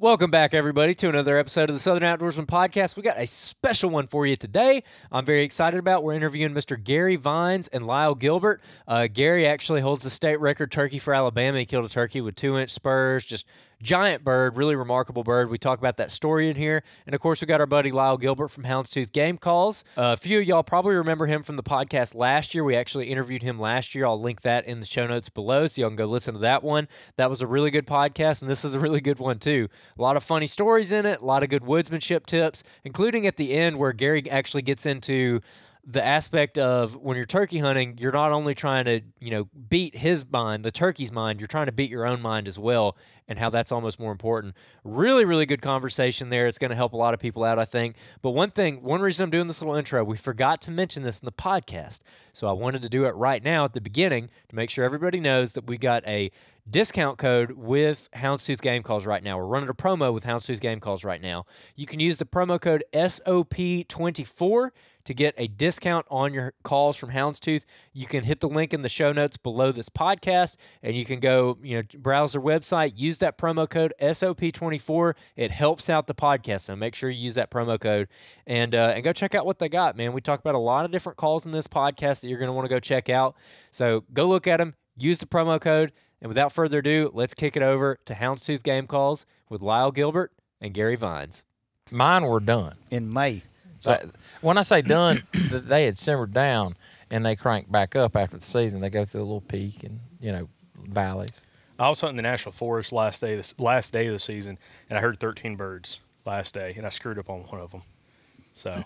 Welcome back, everybody, to another episode of the Southern Outdoorsman Podcast. We got a special one for you today. I'm very excited about. We're interviewing Mr. Garry Vines and Lyle Gilbert. Garry actually holds the state record turkey for Alabama. He killed a turkey with 2-inch spurs, just giant bird, really remarkable bird. We talk about that story in here. And, of course, we got our buddy Lyle Gilbert from Houndstooth Game Calls. A few of y'all probably remember him from the podcast last year. We actually interviewed him last year. I'll link that in the show notes below so y'all can go listen to that one. That was a really good podcast, and this is a really good one, too. A lot of funny stories in it, a lot of good woodsmanship tips, including at the end where Garry actually gets into the aspect of when you're turkey hunting, you're not only trying to, beat his mind, the turkey's mind, you're trying to beat your own mind as well, and how that's almost more important. Really, really good conversation there. It's going to help a lot of people out, I think. But one reason I'm doing this little intro, we forgot to mention this in the podcast, so I wanted to do it right now at the beginning to make sure everybody knows that we got a discount code with Houndstooth Game Calls right now. We're running a promo with Houndstooth Game Calls right now. You can use the promo code SOP24 to get a discount on your calls from Houndstooth. You can hit the link in the show notes below this podcast, and you can go, browse their website, use that promo code SOP24. It helps out the podcast, so make sure you use that promo code and go check out what they got, man. We talk about a lot of different calls in this podcast that you're going to want to go check out. So go look at them, use the promo code, and without further ado, let's kick it over to Houndstooth Game Calls with Lyle Gilbert and Garry Vines. Mine were done in May. So when I say done, they had simmered down and they cranked back up after the season. They go through a little peak and valleys. I was hunting the National Forest last day of the season, and I heard 13 birds last day, and I screwed up on one of them. So,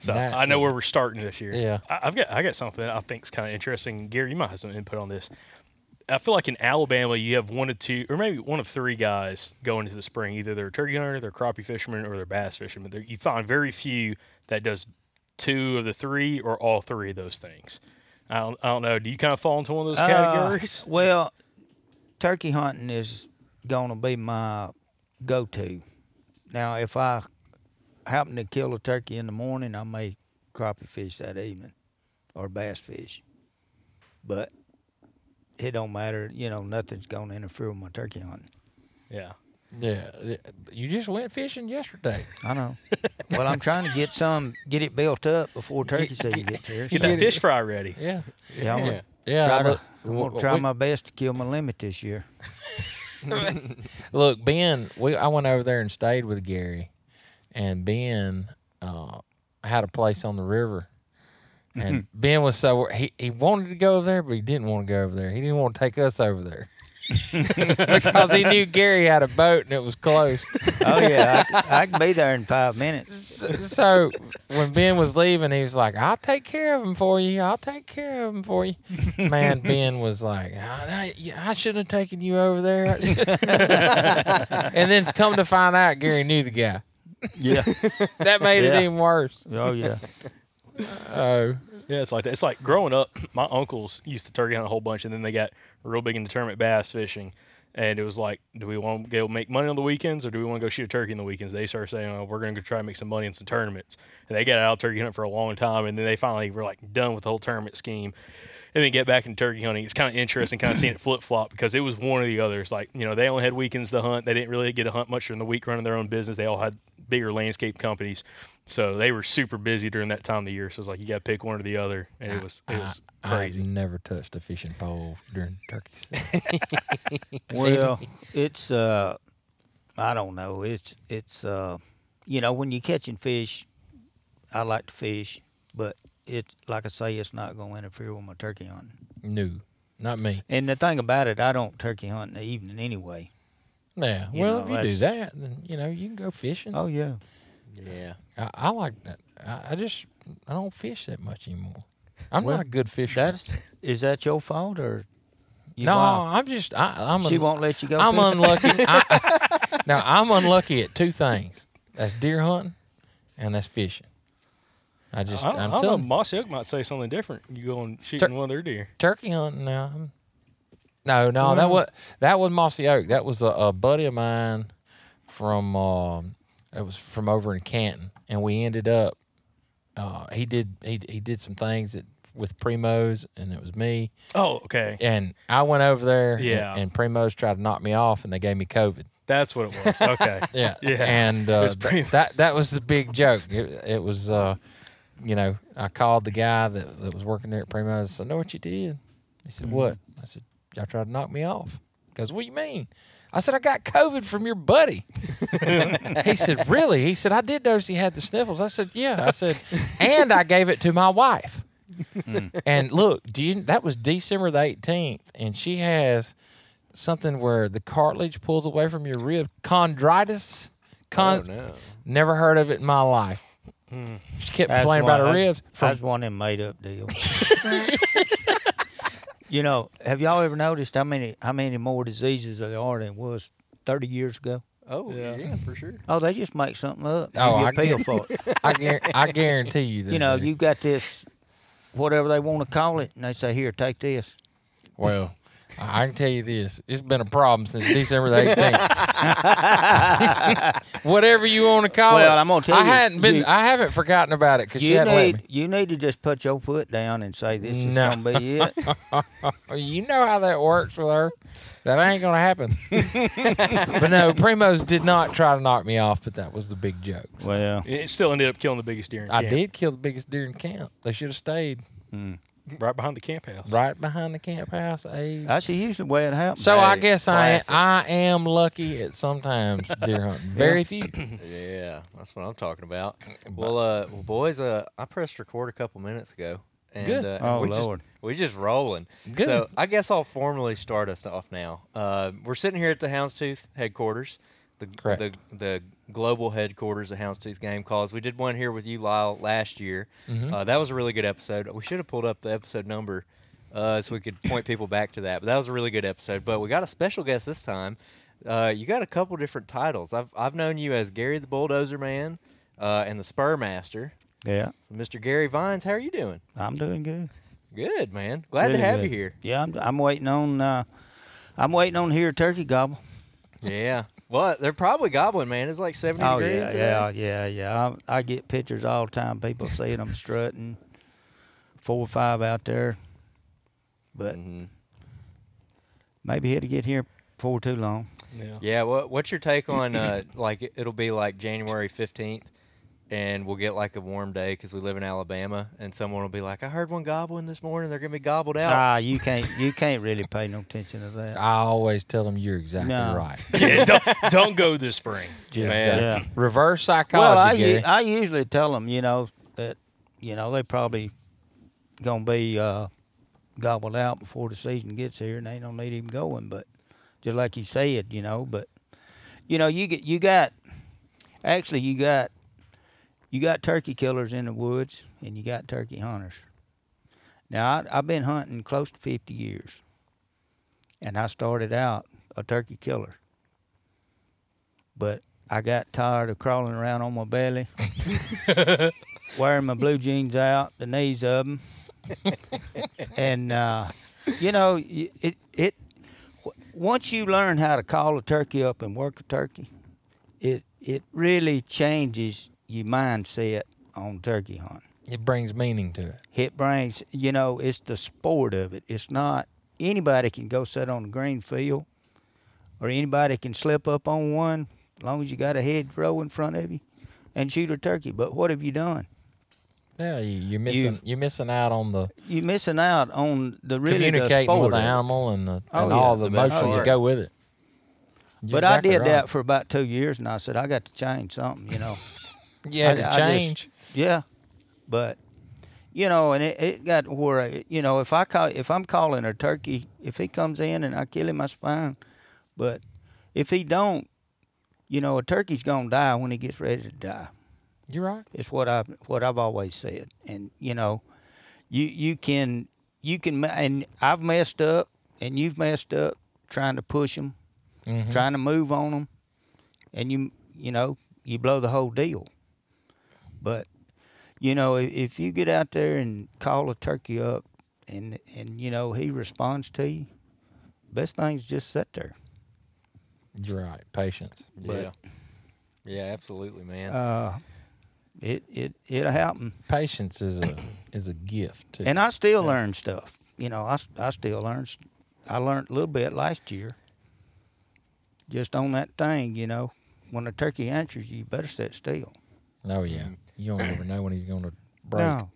I know where we're starting this year. Yeah, I got something that I think is kind of interesting. Garry, you might have some input on this. I feel like in Alabama, you have one of two, or maybe one of three guys going into the spring. Either they're a turkey hunter, they're crappie fishermen, or they're bass fishermen. You find very few that does two of the three or all three of those things. I don't know. Do you kind of fall into one of those categories? Well, turkey hunting is going to be my go-to. Now, if I happen to kill a turkey in the morning, I may crappie fish that evening or bass fish. But it don't matter, nothing's going to interfere with my turkey hunting. Yeah. Yeah. You just went fishing yesterday. I know. Well, I'm trying to get it built up before turkey season gets here. Get that fish fry ready. Yeah. Yeah, I'm going to try my best to kill my limit this year. Look, Ben, I went over there and stayed with Garry, and Ben had a place on the river. And Ben was he wanted to go over there, but he didn't want to go over there. He didn't want to take us over there because he knew Garry had a boat and it was close. Oh, yeah. I can be there in 5 minutes. So when Ben was leaving, he was like, I'll take care of him for you. I'll take care of him for you. Man, Ben was like, I shouldn't have taken you over there. And then come to find out, Garry knew the guy. Yeah. That made it even worse. Oh, yeah. Oh. Yeah, it's like that. It's like growing up, my uncles used to turkey hunt a whole bunch, and then they got real big into tournament bass fishing. And it was like, do we want to go make money on the weekends, or do we want to go shoot a turkey on the weekends? They started saying, we're going to go try and make some money in some tournaments. And they got out turkey hunting for a long time, and then they finally were like done with the whole tournament scheme. And then get back into turkey hunting. It's kind of interesting kind of seeing it flip-flop because it was one or the other. It's like, they only had weekends to hunt. They didn't really get to hunt much during the week running their own business. They all had bigger landscape companies. So they were super busy during that time of the year. So it's like you got to pick one or the other. And it was crazy. I've never touched a fishing pole during turkey season. Well, it's, I don't know. It's when you're catching fish, I like to fish, but it's like I say, it's not going to interfere with my turkey hunting. No, not me. And the thing about it, I don't turkey hunt in the evening anyway. Yeah, if you do that, then you can go fishing. Oh yeah, yeah. I like that. I don't fish that much anymore. I'm not a good fisherman. Is that your fault or? No, I'm just. She won't let you go. I'm fishing? unlucky. Now I'm unlucky at two things. That's deer hunting, and that's fishing. I'm telling you. Mossy Oak might say something different. You go and shooting one of their deer. Turkey hunting now. No, that was Mossy Oak. That was a buddy of mine from over in Canton, and we ended up. He did some things with Primos, and it was me. Oh, okay. And I went over there, yeah. and Primos tried to knock me off, and they gave me COVID. That's what it was. Okay. Yeah. Yeah. And It's pretty- that was the big joke. It was, you know, I called the guy that was working there at Primo's. I said, I know what you did. He said, what? I said, y'all tried to knock me off. He goes, what do you mean? I said, I got COVID from your buddy. He said, really? He said, I did notice he had the sniffles. I said, yeah. I said, and I gave it to my wife. And look, that was December the 18th, and she has something where the cartilage pulls away from your rib. Chondritis. Oh, no. Never heard of it in my life. She kept That's complaining about her one- ribs. That's one of them made up deals. You know, have y'all ever noticed how many more diseases there are than was 30 years ago? Oh, Yeah. yeah, for sure. Oh, they just make something up. Oh, You I get pilled for it. I guarantee you that. You know, you got this, whatever they want to call it, and they say, here, take this. Well, I can tell you this. It's been a problem since December the 18th. Whatever you want to call it. Well, I'm gonna tell you, I haven't forgotten about it because she hadn't let me. You need to just put your foot down and say, this is No. going to be it. You know how that works with her. That ain't going to happen. But no, Primos did not try to knock me off, but that was the big joke. So Well, It still ended up killing the biggest deer in I camp. did kill the biggest deer in camp. They should have stayed Right behind the camp house. right behind the camp house. that's usually the way it happens. So I Hey, guess classic. I am lucky at sometimes deer hunting. Very few. Yeah, that's what I'm talking about. Well, boys, I pressed record a couple minutes ago. And, Good. and Oh, we Lord. we just rolling. Good. So I guess I'll formally start us off now. We're sitting here at the Houndstooth headquarters, Correct. the global headquarters of Houndstooth Game Calls. We did one here with you, Lyle, last year. Mhm. That was a really good episode. We should have pulled up the episode number so we could point people back to that. But that was a really good episode. But we got a special guest this time. You got a couple different titles. I've known you as Garry the Bulldozer Man and the Spurmaster. Yeah, So Mr. Garry Vines, how are you doing? I'm doing good. Good, man. Glad Really to have good. you here. Yeah, I'm waiting on. I'm waiting on to hear a turkey gobble. Yeah. Well, they're probably gobbling, man. It's like 70 Oh degrees yeah, today. yeah. I get pictures all the time. People seeing them strutting, 4 or 5 out there. But Mhm. maybe he'll get here before too long. Yeah. Yeah. What's your take on like it'll be like January 15th, and we'll get like a warm day because we live in Alabama, and someone will be like, "I heard one gobbling this morning. They're gonna be gobbled out." You can't really pay no attention to that. I always tell them you're exactly No. right. Yeah, don't go this spring. Man. Yeah. Reverse Well, psychology, Gary. I usually tell them, that they probably gonna be gobbled out before the season gets here, and they don't need him going. But just like you said, but you got turkey killers in the woods, and you got turkey hunters. Now I've been hunting close to 50 years, and I started out a turkey killer, but I got tired of crawling around on my belly, wearing my blue jeans out, the knees of them, and once you learn how to call a turkey up and work a turkey, it really changes your mindset on turkey hunting. It brings meaning to it. It brings, it's the sport of it. It's not anybody can go sit on a green field, or anybody can slip up on one, as long as you got a hedgerow in front of you, and shoot a turkey. But what have you done? Yeah, you're missing out on the You're missing out on the communicating sport with the of it. animal and Oh, yeah, all the the best emotions that part. go with it. You're But exactly I did right. that for about 2 years, and I said I got to change something. Yeah, I to just- change. Yeah, but and it got where if I'm calling a turkey, if he comes in and I kill him, that's fine. But if he don't, a turkey's gonna die when he gets ready to die. You're right. It's what I've always said, and you can and I've messed up, and you've messed up trying to push them, Mhm. trying to move on them, and you blow the whole deal. But if you get out there and call a turkey up, and he responds to you, best thing is just sit there. You're right. Patience. Yeah. Yeah, absolutely, man. It'll happen. Patience is a gift too. And I still learn stuff. I still learn. I learned a little bit last year. just on that thing, you know. When a turkey answers you, you better sit still. Oh yeah, you don't ever know when he's going to break. No.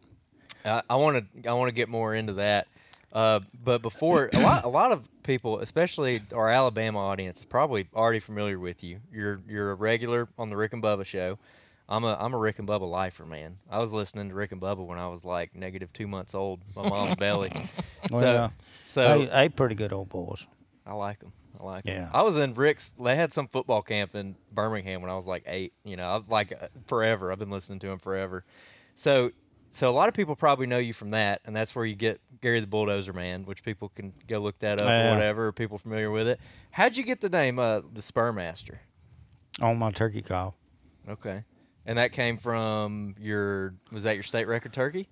I want to get more into that. But before, a lot of people, especially our Alabama audience, is probably already familiar with you. You're a regular on the Rick and Bubba show. I'm a Rick and Bubba lifer, man. I was listening to Rick and Bubba when I was like -2 months old, my mom's belly. Well, So they pretty good old boys. I like them. Yeah. I was in Rick's. They had some football camp in Birmingham when I was like 8. You know, I've like forever. I've been listening to him forever. So a lot of people probably know you from that, and that's where you get Garry the Bulldozer Man, which people can go look that up or whatever. Or people familiar with it. How'd you get the name the Spurmaster? On my turkey call. Okay, and that came from was that your state record turkey?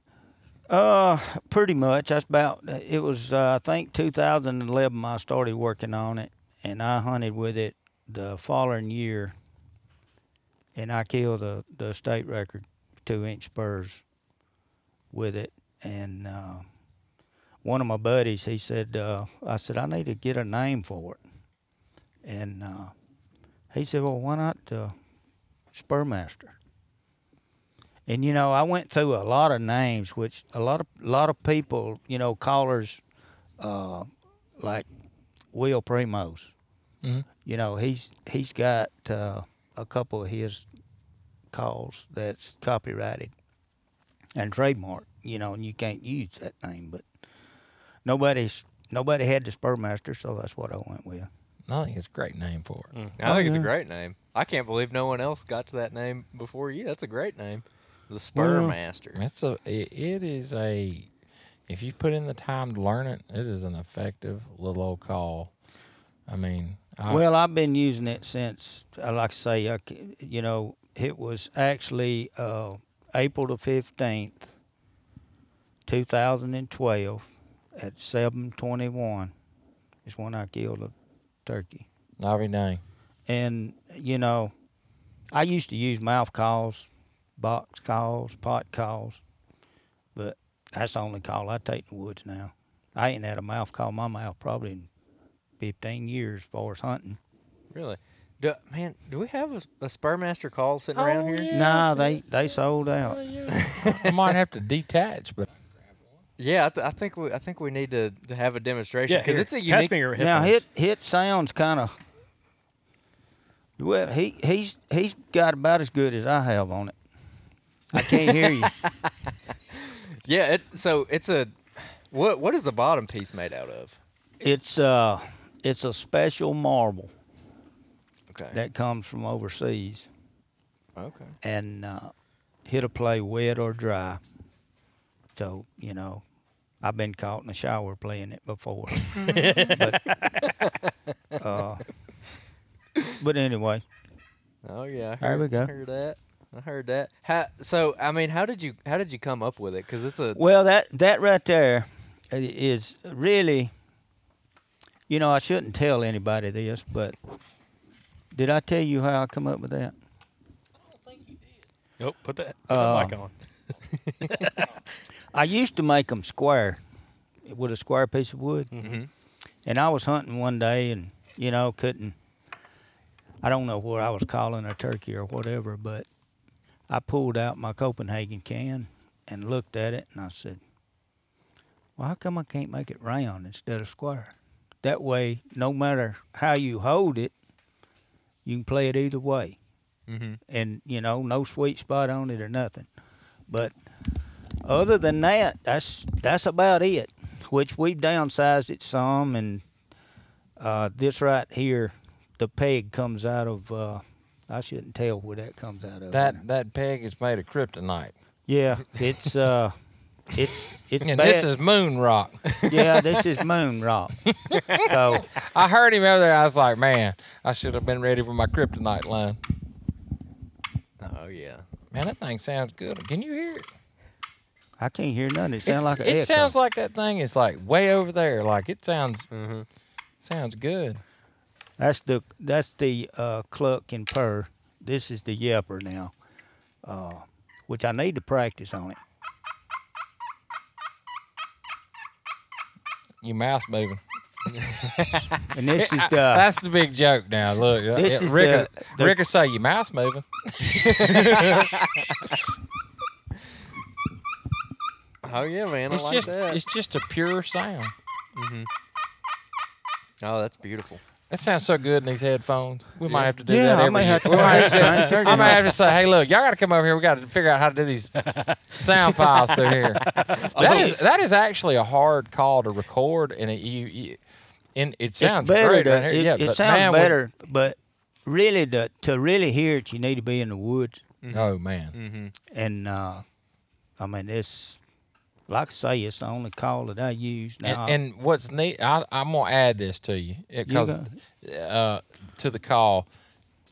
Pretty much. That's about. It was I think 2011. I started working on it, and I hunted with it the following year, and I killed the state record 2-inch spurs with it. And one of my buddies, he said, I said I need to get a name for it, and he said, well, why not Spurmaster? And you know, I went through a lot of names, which a lot of people, you know, callers, like Will Primos. Mm-hmm. You know, he's got a couple of his calls that's copyrighted and trademarked. You know, and you can't use that name. But nobody had the Spurmaster, so that's what I went with. I think it's a great name for it. I think it's a great name. I can't believe no one else got to that name before you. That's a great name. The Spurmaster. It is a, if you put in the time to learn it, it is an effective little old call. I mean, well, I've been using it since, like I say, you know, it was actually April the 15th, 2012 at 7:21 is when I killed a turkey. every day. And, you know, I used to use mouth calls, box calls, pot calls, but that's the only call I take in the woods now. I ain't had a mouth call in my mouth probably in 15 years as far as hunting. Really? Do we have a Spurmaster call sitting around here? Yeah. Nah, they sold out. I might have to detach, but Yeah, I think we need to have a demonstration because it's a Pass unique. me your Now headphones. hit sounds kind of. Well, he's got about as good as I have on it. I can't hear you. Yeah, it's a what is the bottom piece made out of? It's a special marble Okay. that comes from overseas, Okay. and it'll play wet or dry. So you know, I've been caught in the shower playing it before. But anyway. Oh yeah. There we go. I heard that. How did you come up with it? Because it's a Well, that right there is really, you know, I shouldn't tell anybody this, but did I tell you how I come up with that? Nope, put that mic on. I used to make them square with a square piece of wood. Mm-hmm. And I was hunting one day and, you know, I don't know where I was calling a turkey or whatever, but I pulled out my Copenhagen can and looked at it and I said, well, how come I can't make it round instead of square? That way, no matter how you hold it, you can play it either way. Mm-hmm. And, you know, no sweet spot on it or nothing. But other than that, that's about it, which we've downsized it some. And this right here, the peg comes out of, I shouldn't tell where that comes out of. that peg is made of kryptonite. Yeah, it's and And bad. this is moon rock. Yeah, this is moon rock. So I heard him over there. I was like, man, I should have been ready for my kryptonite line. Oh yeah. Man, that thing sounds good. Can you hear it? I can't hear nothing. It sounds like an It echo. sounds like that thing is like way over there. Like it sounds good. That's the cluck and purr. This is the yelper now, which I need to practice on it. Your mouth's moving. And this is the That's the big joke now. Look, This is Rick, the- Rick will say, your mouth's moving. Oh yeah, man, I It's like just that. it's just a pure sound. Oh, that's beautiful. That sounds so good in these headphones. We might have to do Yeah, that I every may year. have to We might have to, buy turkey I might hunting. have to say, hey, look, y'all got to come over here. We got to figure out how to do these sound files through here. That is actually a hard call to record, and it sounds it's better. great To, right here. it Yeah, it but sounds man, better, but really, to really hear it, you need to be in the woods. Oh man, And I mean, it's like I say, it's the only call that I use now. and what's neat, I'm gonna add this to you because to the call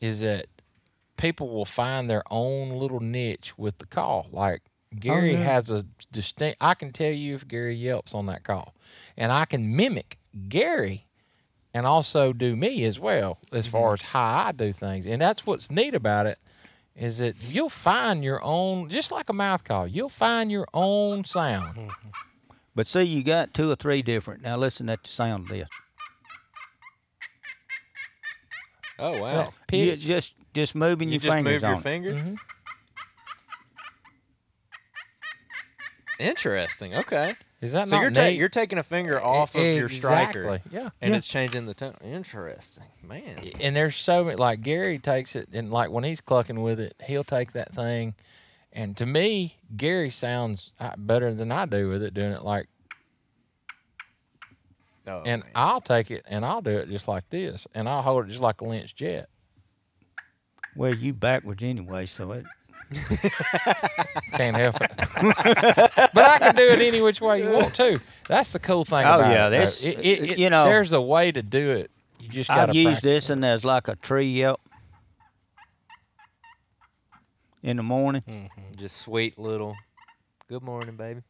is that people will find their own little niche with the call. Like Gary has a distinct. I can tell you if Gary yelps on that call, and I can mimic Gary, and also do me as well as far as how I do things. And that's what's neat about it. Is that you'll find your own, just like a mouth call, you'll find your own sound. But see, you got 2 or 3 different. Now listen at the sound of this. Oh wow. Yeah, You pitch. just moving You your just fingers move your on it. finger. Mhm. Interesting. Okay. Is that So not you're neat? you're taking a finger off of your striker, Exactly, yeah. and it's changing the tone. Interesting, man. And there's so many, like Gary takes it, and like when he's clucking with it, he'll take that thing. And to me, Gary sounds better than I do with it, doing it like, Oh, and man. I'll take it and I'll do it just like this, and I'll hold it just like a Lynch jet. Well, you backwards anyway, so it. Can't help it. But I can do it any which way you want to. That's the cool thing Oh, about yeah, it. though. that's- It- you know, there's a way to do it. You just got to I've used this, and there's like a tree yelp in the morning. Just sweet little. Good morning, baby.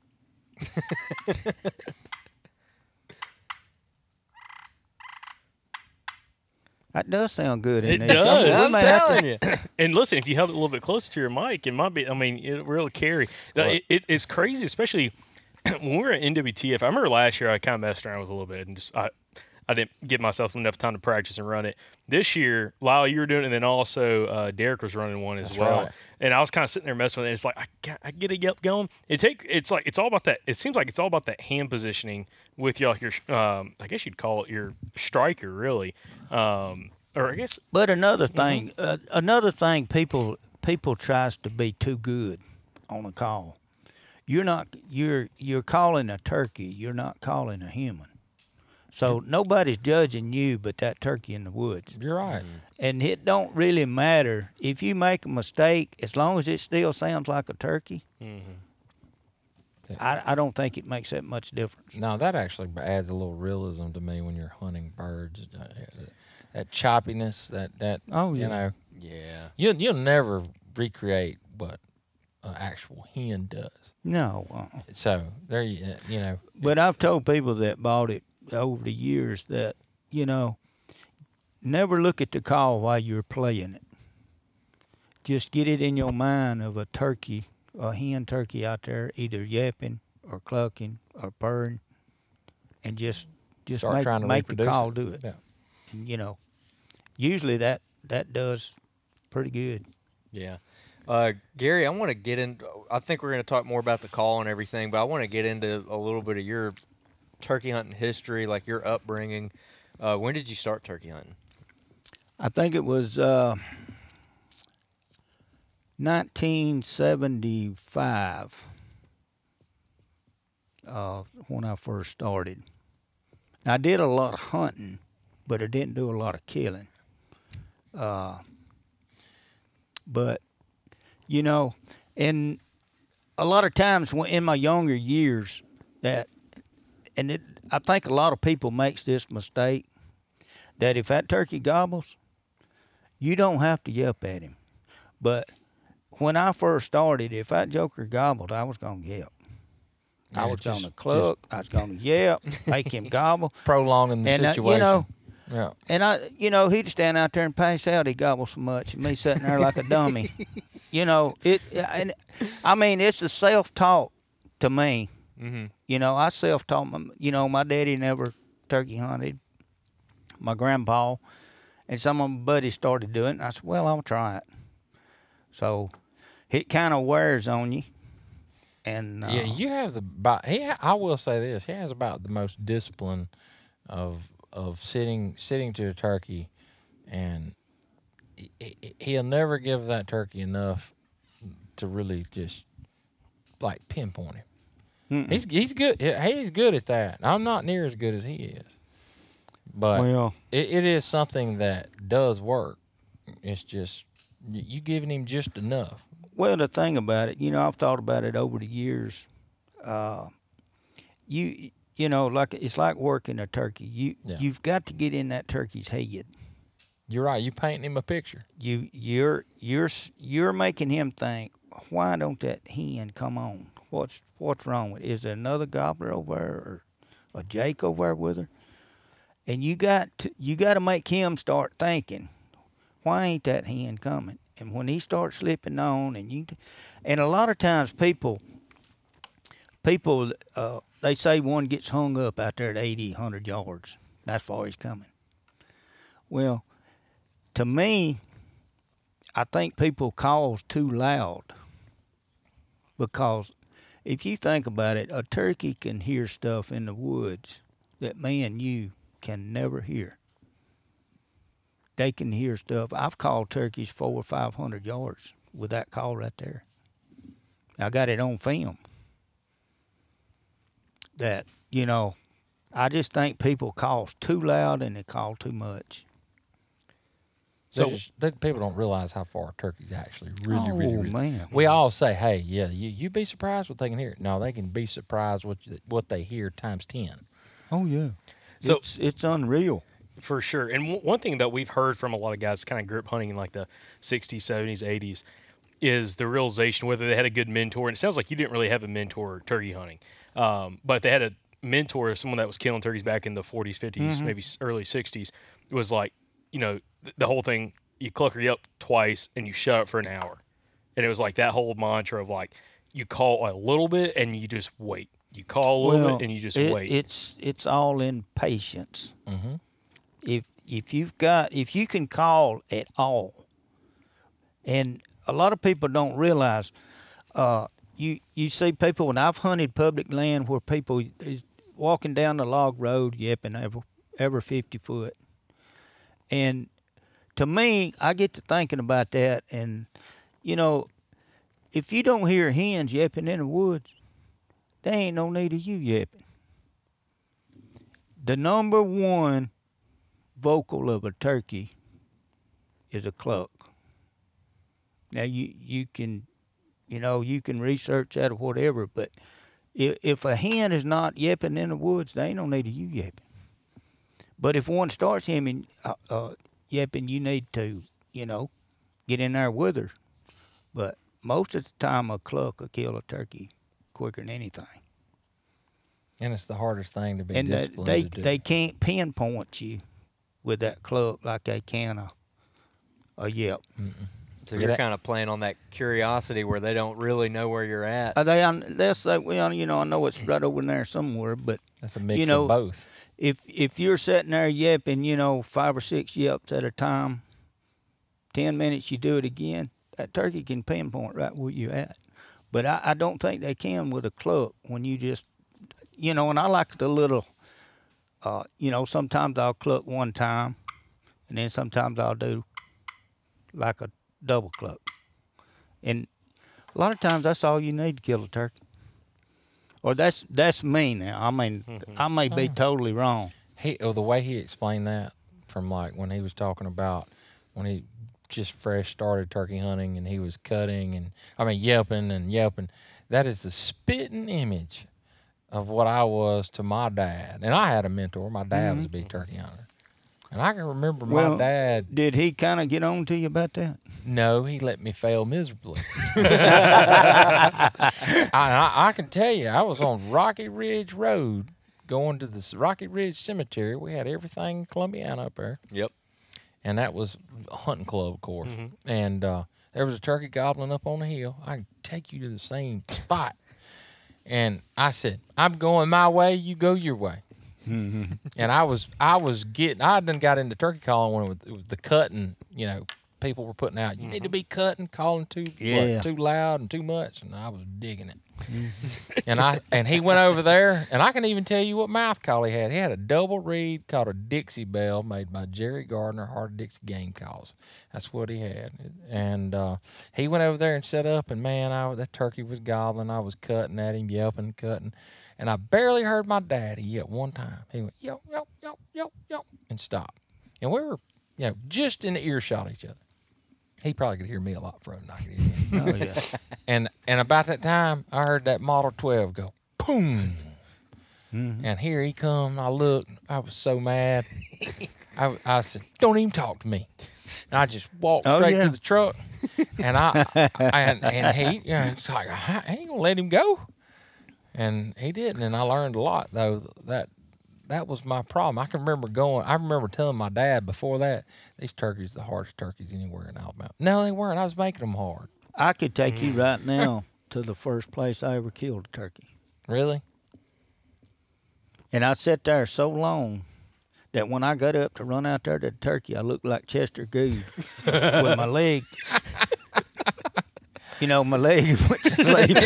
That does sound good in It there. does. We I'm may have to- telling you. And listen, if you held it a little bit closer to your mic, it might be. I mean, it really carry. It's crazy, especially when we were at NWTF. I remember last year I kind of messed around with it a little bit and just I didn't give myself enough time to practice and run it. This year, Lyle, you were doing it, and then also Derek was running one as That's well. right. And I was kind of sitting there messing with it. It's like I get a yelp going. It's all about that. It seems like it's all about that hand positioning with your I guess you'd call it your striker, really. Or I guess But another thing, people tries to be too good on a call. You're calling a turkey. You're not calling a human. So nobody's judging you but that turkey in the woods. You're right. And it don't really matter if you make a mistake, as long as it still sounds like a turkey. I don't think it makes that much difference. No, that actually adds a little realism to me when you're hunting birds. That choppiness, that Oh, yeah. you know, Yeah. you'll never recreate what an actual hen does. No, So there you know. but I've told people that bought it over the years that, never look at the call while you're playing it. Just get it in your mind of a turkey, a hen turkey out there, either yapping or clucking or purring, and just Start trying to make the reproduce call it. do it. Yeah. And, usually that does pretty good. Yeah. Gary, I want to get in. I think we're going to talk more about the call and everything, but I want to get into a little bit of your turkey hunting history, like your upbringing. When did you start turkey hunting? I think it was 1975 when I first started. Now, I did a lot of hunting, but I didn't do a lot of killing. But, and a lot of times in my younger years, I think a lot of people makes this mistake, that if that turkey gobbles, you don't have to yelp at him. But when I first started, if that joker gobbled, I was going to yelp. I Yeah, was going to just cluck. I was going to yelp, make him gobble. prolonging the And, situation. Yeah. And he'd stand out there and pass out. He gobbled so much, and me sitting there like a dummy. And I mean, it's a self-taught to me. Mm-hmm. I self-taught my daddy never turkey hunted. My grandpa and some of my buddies started doing it, and I said, well, I'll try it. So it kind of wears on you. And yeah, you have I will say this: he has about the most discipline of sitting to a turkey, and he'll never give that turkey enough to really just like pinpoint him. He's good. He's good at that. I'm not near as good as he is, but it is something that does work. It's just you giving him just enough. Well, the thing about it, I've thought about it over the years. Like it's like working a turkey. You've got to get in that turkey's head. You're right. You painting him a picture. You're making him think, why don't that hen come on? What's wrong with it? Is there another gobbler over there or a Jake over there with her? And you got to make him start thinking, why ain't that hen coming? And when he starts slipping on, and a lot of times people, they say one gets hung up out there at 80, 100 yards. That's far he's coming. Well, to me, I think people calls too loud. Because if you think about it, a turkey can hear stuff in the woods that me and you can never hear. They can hear stuff. I've called turkeys 400 or 500 yards with that call right there. I got it on film. That, I just think people call too loud and they call too much. So people don't realize how far turkeys actually really. Man. We all say, hey, yeah, you'd be surprised what they can hear. No, they can be surprised what they hear times 10. Oh, yeah. So it's unreal. For sure. And one thing that we've heard from a lot of guys kind of grew up hunting in like the 60s, 70s, 80s is the realization whether they had a good mentor. And it sounds like you didn't really have a mentor turkey hunting. But if they had a mentor, someone that was killing turkeys back in the 40s, 50s, maybe early 60s, it was like, the whole thing, you clucker you up twice and you shut up for an hour. And it was like that whole mantra of like, you call a little bit and you just wait. You call a little bit and you just wait. It's all in patience. Mm-hmm. If you can call at all, and a lot of people don't realize, you see people, when I've hunted public land where people is walking down the log road yapping every 50 foot. And to me, I get to thinking about that, and, if you don't hear hens yapping in the woods, there ain't no need of you yapping. The number one vocal of a turkey is a cluck. Now, you can research that or whatever, but if a hen is not yapping in the woods, there ain't no need of you yapping. But if one starts yapping, you need to, get in there with her. But most of the time, a cluck will kill a turkey quicker than anything. And it's the hardest thing to be and disciplined to do. They can't pinpoint you with that cluck like they can a yelp. Mm-mm. So you're kind of playing on that curiosity where they don't really know where you're at. They'll say, well, I know it's right over there somewhere, but that's a mix of both. If you're sitting there yapping, 5 or 6 yelps at a time, 10 minutes you do it again, that turkey can pinpoint right where you're at. But I don't think they can with a cluck when you just, and I like the little, sometimes I'll cluck one time, and then sometimes I'll do like a double cluck. And a lot of times that's all you need to kill a turkey. Or that's me now. I mean, I may be totally wrong. The way he explained that, from like when he was talking about when he just fresh started turkey hunting and he was cutting and yelping, that is the spitting image of what I was to my dad. And I had a mentor. My dad was a big turkey hunter. And I can remember my dad. Did he kind of get on to you about that? No, he let me fail miserably. I can tell you, I was on Rocky Ridge Road going to the Rocky Ridge Cemetery. We had everything in Columbiana up there. Yep. And that was a hunting club, of course. And there was a turkey gobbling up on the hill. I can take you to the same spot. And I said, I'm going my way, you go your way. And I done got into turkey calling when with the cutting, you know, people were putting out, you need to be cutting, calling too loud and too much, and I was digging it. And he went over there, and I can even tell you what mouth call he had. He had a double reed called a Dixie Bell made by Jerry Gardner, Hard Dixie Game Calls. That's what he had. And he went over there and set up, and man, that turkey was gobbling. I was cutting at him, yelping, cutting. And I barely heard my daddy yelp one time. He went, yelp, yelp, yelp, yelp, yelp, and stopped. And we were, you know, just in the earshot of each other. He probably could hear me a lot further than I could hear him. Oh, yeah. And about that time, I heard that Model 12 go, boom. Mm-hmm. And here he come. I looked. I was so mad. I said, don't even talk to me. And I just walked straight to the truck. And and he, you know, he's like, I ain't going to let him go. And he didn't. And I learned a lot, though, that was my problem. I remember telling my dad before that, these turkeys are the hardest turkeys anywhere in Alabama. No, they weren't. I was making them hard. I could take you right now to the first place I ever killed a turkey. Really? And I sat there so long that when I got up to run out there to the turkey, I looked like Chester Goode with my leg. You know, my leg went to sleep.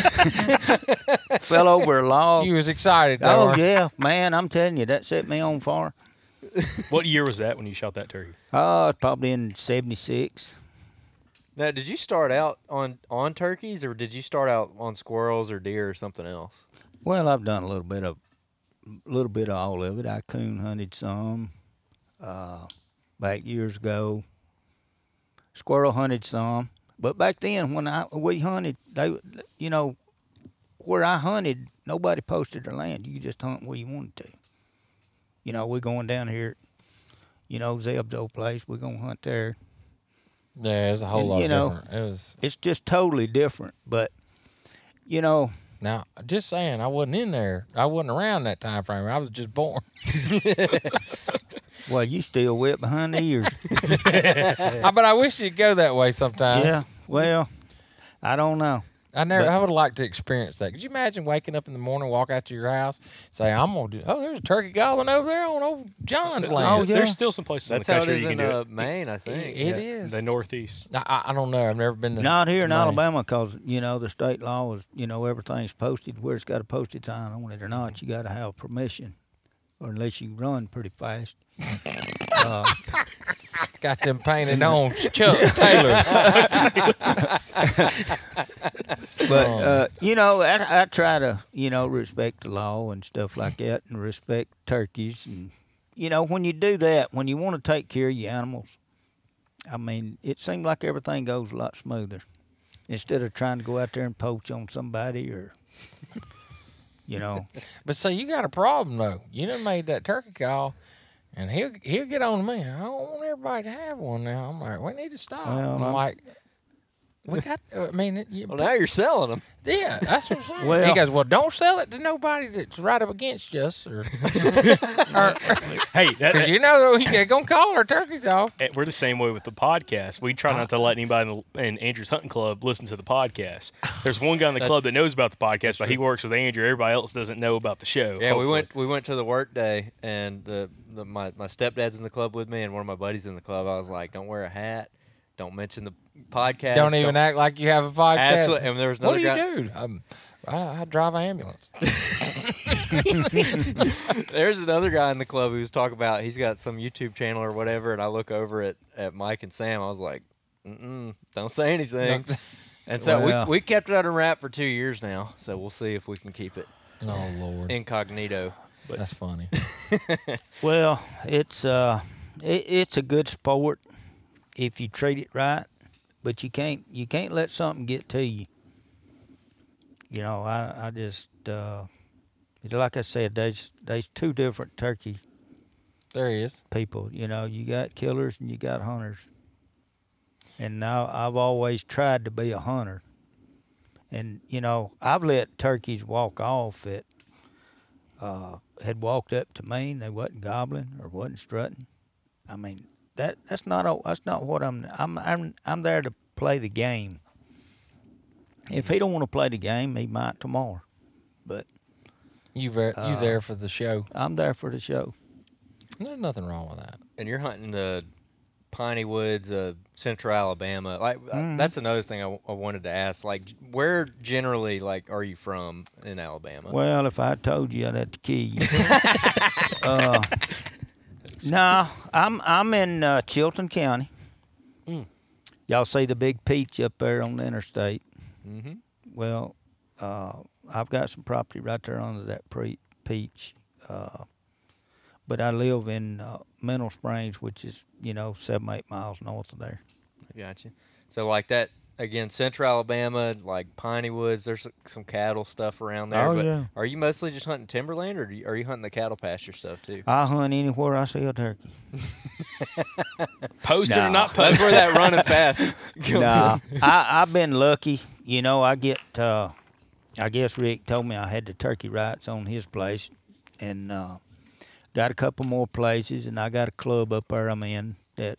Fell over a log. You was excited, though. Oh, yeah. Man, I'm telling you, that set me on fire. What year was that when you shot that turkey? Probably in 76. Now, did you start out on turkeys, or did you start out on squirrels or deer or something else? Well, I've done a little bit of all of it. I coon hunted some back years ago. Squirrel hunted some. But back then, when we hunted, you know, where I hunted, nobody posted their land. You just hunt where you wanted to. You know, we're going down here, you know, Zeb's old place. We're going to hunt there. Yeah, it was a whole lot different. It's just totally different. But, you know. Now, just saying, I wasn't in there. I wasn't around that time frame. I was just born. Well, you still wet behind the ears. But I wish you'd go that way sometime. Yeah, well, I don't know. I would like to experience that. Could you imagine waking up in the morning, walk out to your house, say, I'm going to do, there's a turkey gobbling over there on old John's land. Oh, yeah. There's still some places That's in the how it country is you in can do it. Maine, I think. It is. The Northeast. I don't know. I've never been to Not here in Maine. Alabama because, you know, the state law is, you know, everything's posted where it's got a posted sign on it or not. You got to have permission, or unless you run pretty fast. Got them painted on Chuck Taylor. But, you know, I try to, you know, respect the law and stuff like that and respect turkeys. And, you know, when you do that, when you want to take care of your animals, I mean, it seems like everything goes a lot smoother instead of trying to go out there and poach on somebody or, you know. But so you got a problem, though. You done made that turkey call. And he'll get on to me. I don't want everybody to have one now. I'm like, we need to stop. Well, I'm like, we got. I mean, Well, now you're selling them. yeah, that's what I'm saying. Well- He goes, well, don't sell it to nobody that's right up against us, or Hey, because you know they're gonna call our turkeys off. we're the same way with the podcast. We try not to let anybody in Andrew's hunting club listen to the podcast. There's one guy in the club that knows about the podcast, but he works with Andrew. Everybody else doesn't know about the show. Yeah, hopefully. we went to the work day, and my stepdad's in the club with me, and one of my buddies in the club. I was like, don't wear a hat, don't mention the podcast, Don't even act like you have a podcast. Absolutely. And there was another What do guy. you do? I drive an ambulance. There's another guy in the club who was talking about he's got some YouTube channel or whatever, and I look over at Mike and Sam. I was like, don't say anything. And so Well. we kept it under wrap for 2 years now. So we'll see if we can keep it Oh Lord, incognito. But that's funny. Well, it's a good sport if you treat it right, but you can't let something get to you. You know, I just it's like I said, there's two different turkey There he is. people. You know, you got killers and you got hunters. And now I've always tried to be a hunter. And you know, I've let turkeys walk off that had walked up to me and they wasn't gobbling or wasn't strutting. I mean, that's not what I'm there to play the game. If he don't want to play the game, he might tomorrow. But You there for the show? I'm there for the show. There's nothing wrong with that. And you're hunting the piney woods of central Alabama. Like that's another thing I wanted to ask. Like, where generally are you from in Alabama? Well, if I told you, I'd have to kill you. No, I'm in Chilton County. Y'all see the big peach up there on the interstate? Mm-hmm. Well, I've got some property right there under that peach. But I live in Mineral Springs, which is 7-8 miles north of there. I got you. So like that again, central Alabama, like piney woods. There's some cattle stuff around there. Oh, but yeah. Are you mostly just hunting timberland, or are you hunting the cattle pasture stuff too? I hunt anywhere I see a turkey. Posted or not That's posted? where that running fast. Nah, I've been lucky. I get. I guess Rick told me I had the turkey rights on his place, and got a couple more places, and I got a club up there I'm in that,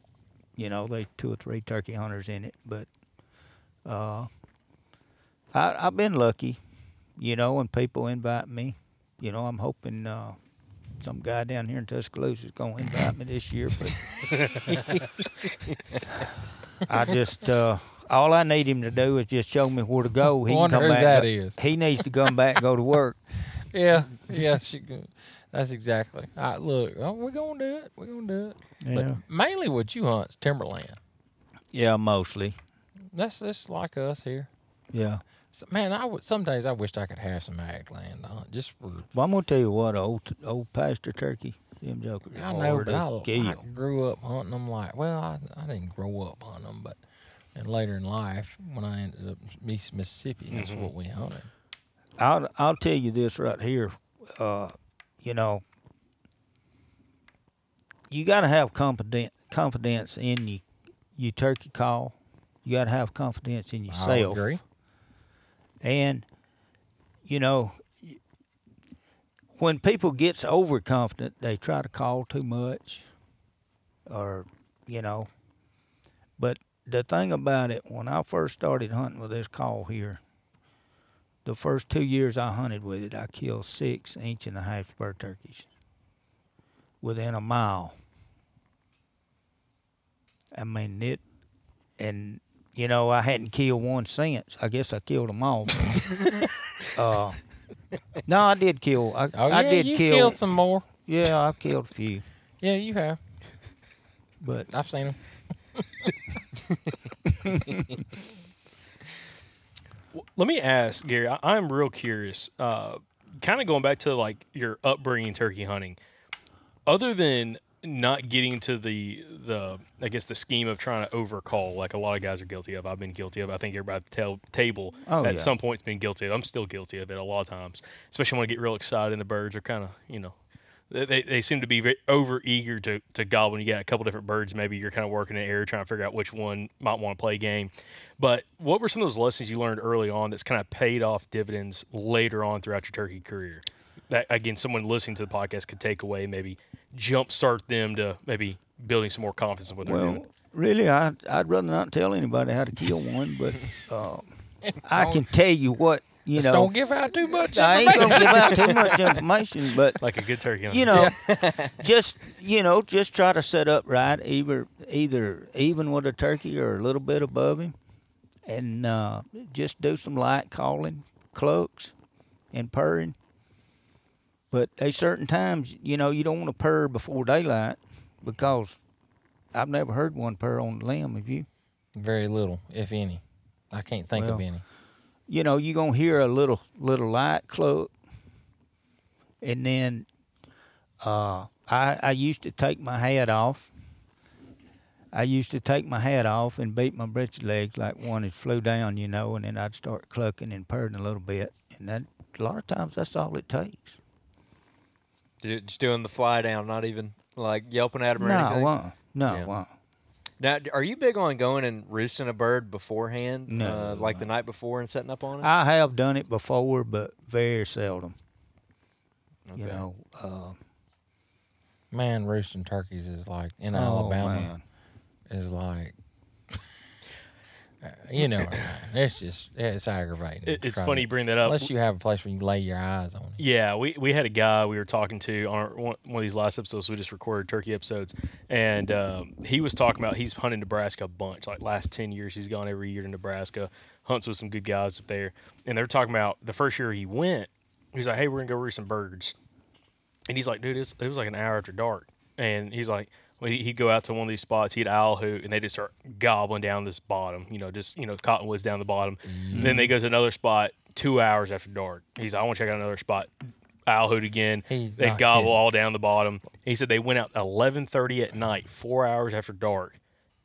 they 2 or 3 turkey hunters in it. But I've been lucky, and people invite me. I'm hoping some guy down here in Tuscaloosa is going to invite me this year. But I just, all I need him to do is just show me where to go. He Wonder can come who back. that is. He needs to come back and go to work. Yeah, that's exactly. Look, we're gonna do it. We're gonna do it. Yeah. But mainly, what you hunt is timberland. Yeah, mostly. That's just like us here. Yeah. So, man, some days I wished I could have some ag land to hunt just for. Well, I'm gonna tell you what, old pasture turkey, them jokers. I know, but I kill. grew up hunting them I didn't grow up hunting them, but and later in life when I ended up in East Mississippi, that's what we hunted. I'll tell you this right here. You got to have confidence in your turkey call. You got to have confidence in yourself. I agree. And when people gets overconfident, they try to call too much, or But the thing about it, when I first started hunting with this call here, the first 2 years I hunted with it, I killed 6 1.5-inch spur turkeys within a mile. I mean, I hadn't killed one since. I guess I killed them all. No, I did kill. I did you kill. killed some more. Yeah, I've killed a few. Yeah, you have. But I've seen them. Let me ask, Gary. I'm real curious. Kind of going back to like your upbringing turkey hunting. Other than not getting to the I guess the scheme of trying to overcall, like a lot of guys are guilty of. I've been guilty of. I think everybody at the table at some point has been guilty of. I'm still guilty of it a lot of times, especially when I get real excited and the birds are kind of they seem to be very over eager to gobble. When you got a couple different birds, maybe you're kind of working in the air trying to figure out which one might want to play game. But what were some of those lessons you learned early on that's kind of paid off dividends later on throughout your turkey career? That, again, someone listening to the podcast could take away, maybe jumpstart them to maybe building some more confidence in what they're doing. Really, I'd rather not tell anybody how to kill one, but I can tell you what, Just don't give out too much I ain't going to give out too much information, but, Like a good turkey hunter. just try to set up right, either even with a turkey or a little bit above him, and just do some light calling, clucks, and purring. But there's certain times, you don't want to purr before daylight, because I've never heard one purr on the limb. Have you? Very little, if any. I can't think of any. You're going to hear a little light cluck. And then I used to take my hat off. And beat my britches legs like one that flew down, and then I'd start clucking and purring a little bit. And that, a lot of times, that's all it takes. Just doing the fly down, not even like yelping at them or anything? No. Now, are you big on going and roosting a bird beforehand? No. Like the night before and setting up on it? I have done it before, but very seldom. Okay. Man, roosting turkeys is like, in Alabama, man. is like, You know, it's aggravating. It's funny you bring that up. Unless you have a place where you lay your eyes on it. Yeah, we had a guy we were talking to on one of these last episodes. We just recorded turkey episodes, and he was talking about he's hunted Nebraska a bunch. Like last 10 years, he's gone every year to Nebraska, hunts with some good guys up there. And they're talking about the first year he went, he's like, "Hey, we're gonna go roost some birds," and he's like, "Dude, it was like an hour after dark," and he's like, when he'd go out to one of these spots, he'd owl hoot, and they just start gobbling down this bottom, cottonwoods down the bottom. And then they go to another spot 2 hours after dark. He's like, I want to check out another spot. Owl hoot again. They gobble all down the bottom. He said they went out 11:30 at night, 4 hours after dark,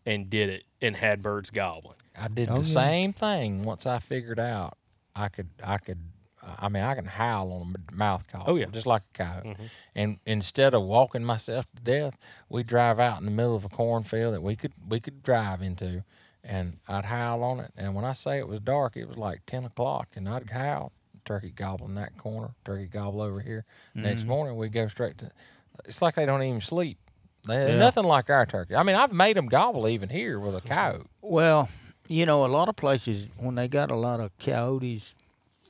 and did it and had birds gobbling. I did the same thing once I figured out I can howl on a mouth call. Oh, yeah. Just like a coyote. And instead of walking myself to death, we drive out in the middle of a cornfield that we could drive into, and I'd howl on it. And when I say it was dark, it was like 10 o'clock, and I'd howl. Turkey gobble in that corner, turkey gobble over here. Next morning, we'd go straight to – it's like they don't even sleep. Nothing like our turkey. I mean, I've made them gobble even here with a coyote. Well, a lot of places, when they got a lot of coyotes –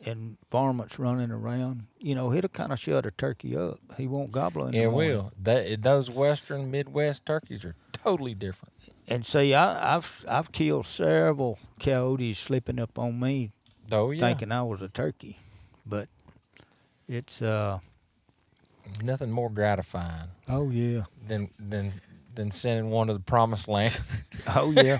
and varmints running around, it'll kind of shut a turkey up. He won't gobble in the morning. It will. Those western Midwest turkeys are totally different. And see, I've killed several coyotes slipping up on me, thinking I was a turkey, but it's nothing more gratifying. Oh yeah. Than sending one to the promised land. Oh yeah.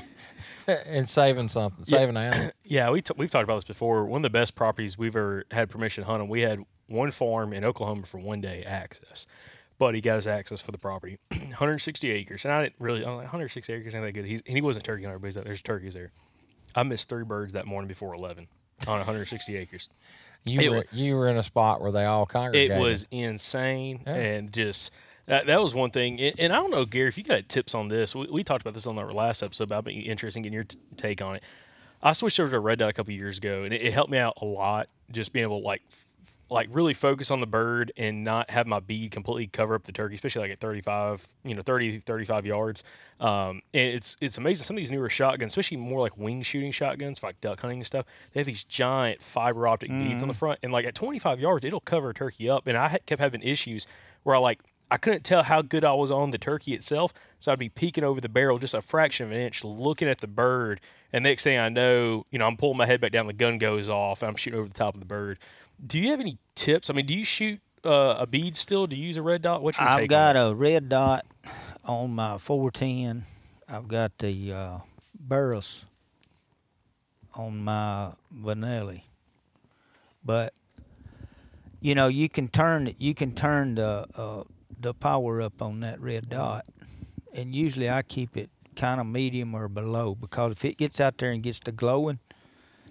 And saving something, saving an animal. Yeah, we've talked about this before. One of the best properties we've ever had permission to hunt on. We had one farm in Oklahoma for one day access. Buddy got us access for the property, 160 acres. And I'm like, 160 acres ain't that good. He wasn't a turkey hunter, but he's like, there's turkeys there. I missed 3 birds that morning before 11 on 160 acres. You were in a spot where they all congregated. It was insane, and just that was one thing. And I don't know, Gary, if you got tips on this. We talked about this on our last episode, but I'd be interested in getting your take on it. I switched over to red dot a couple years ago, and it helped me out a lot, just being able to like really focus on the bird and not have my bead completely cover up the turkey, especially like at 35 yards. And it's amazing. Some of these newer shotguns, especially more like wing shooting shotguns for like duck hunting and stuff, they have these giant fiber optic beads on the front, and like at 25 yards, it'll cover a turkey up. And I kept having issues where I couldn't tell how good I was on the turkey itself, so I'd be peeking over the barrel just a fraction of an inch, looking at the bird, and next thing I know, I'm pulling my head back down, the gun goes off, and I'm shooting over the top of the bird. Do you have any tips? I mean, do you shoot a bead still? Do you use a red dot? What's your take on I've got a red dot on my 410. I've got the Burris on my Vanelli. But you can turn the power up on that red dot, and usually I keep it kind of medium or below, because if it gets out there and gets to glowing,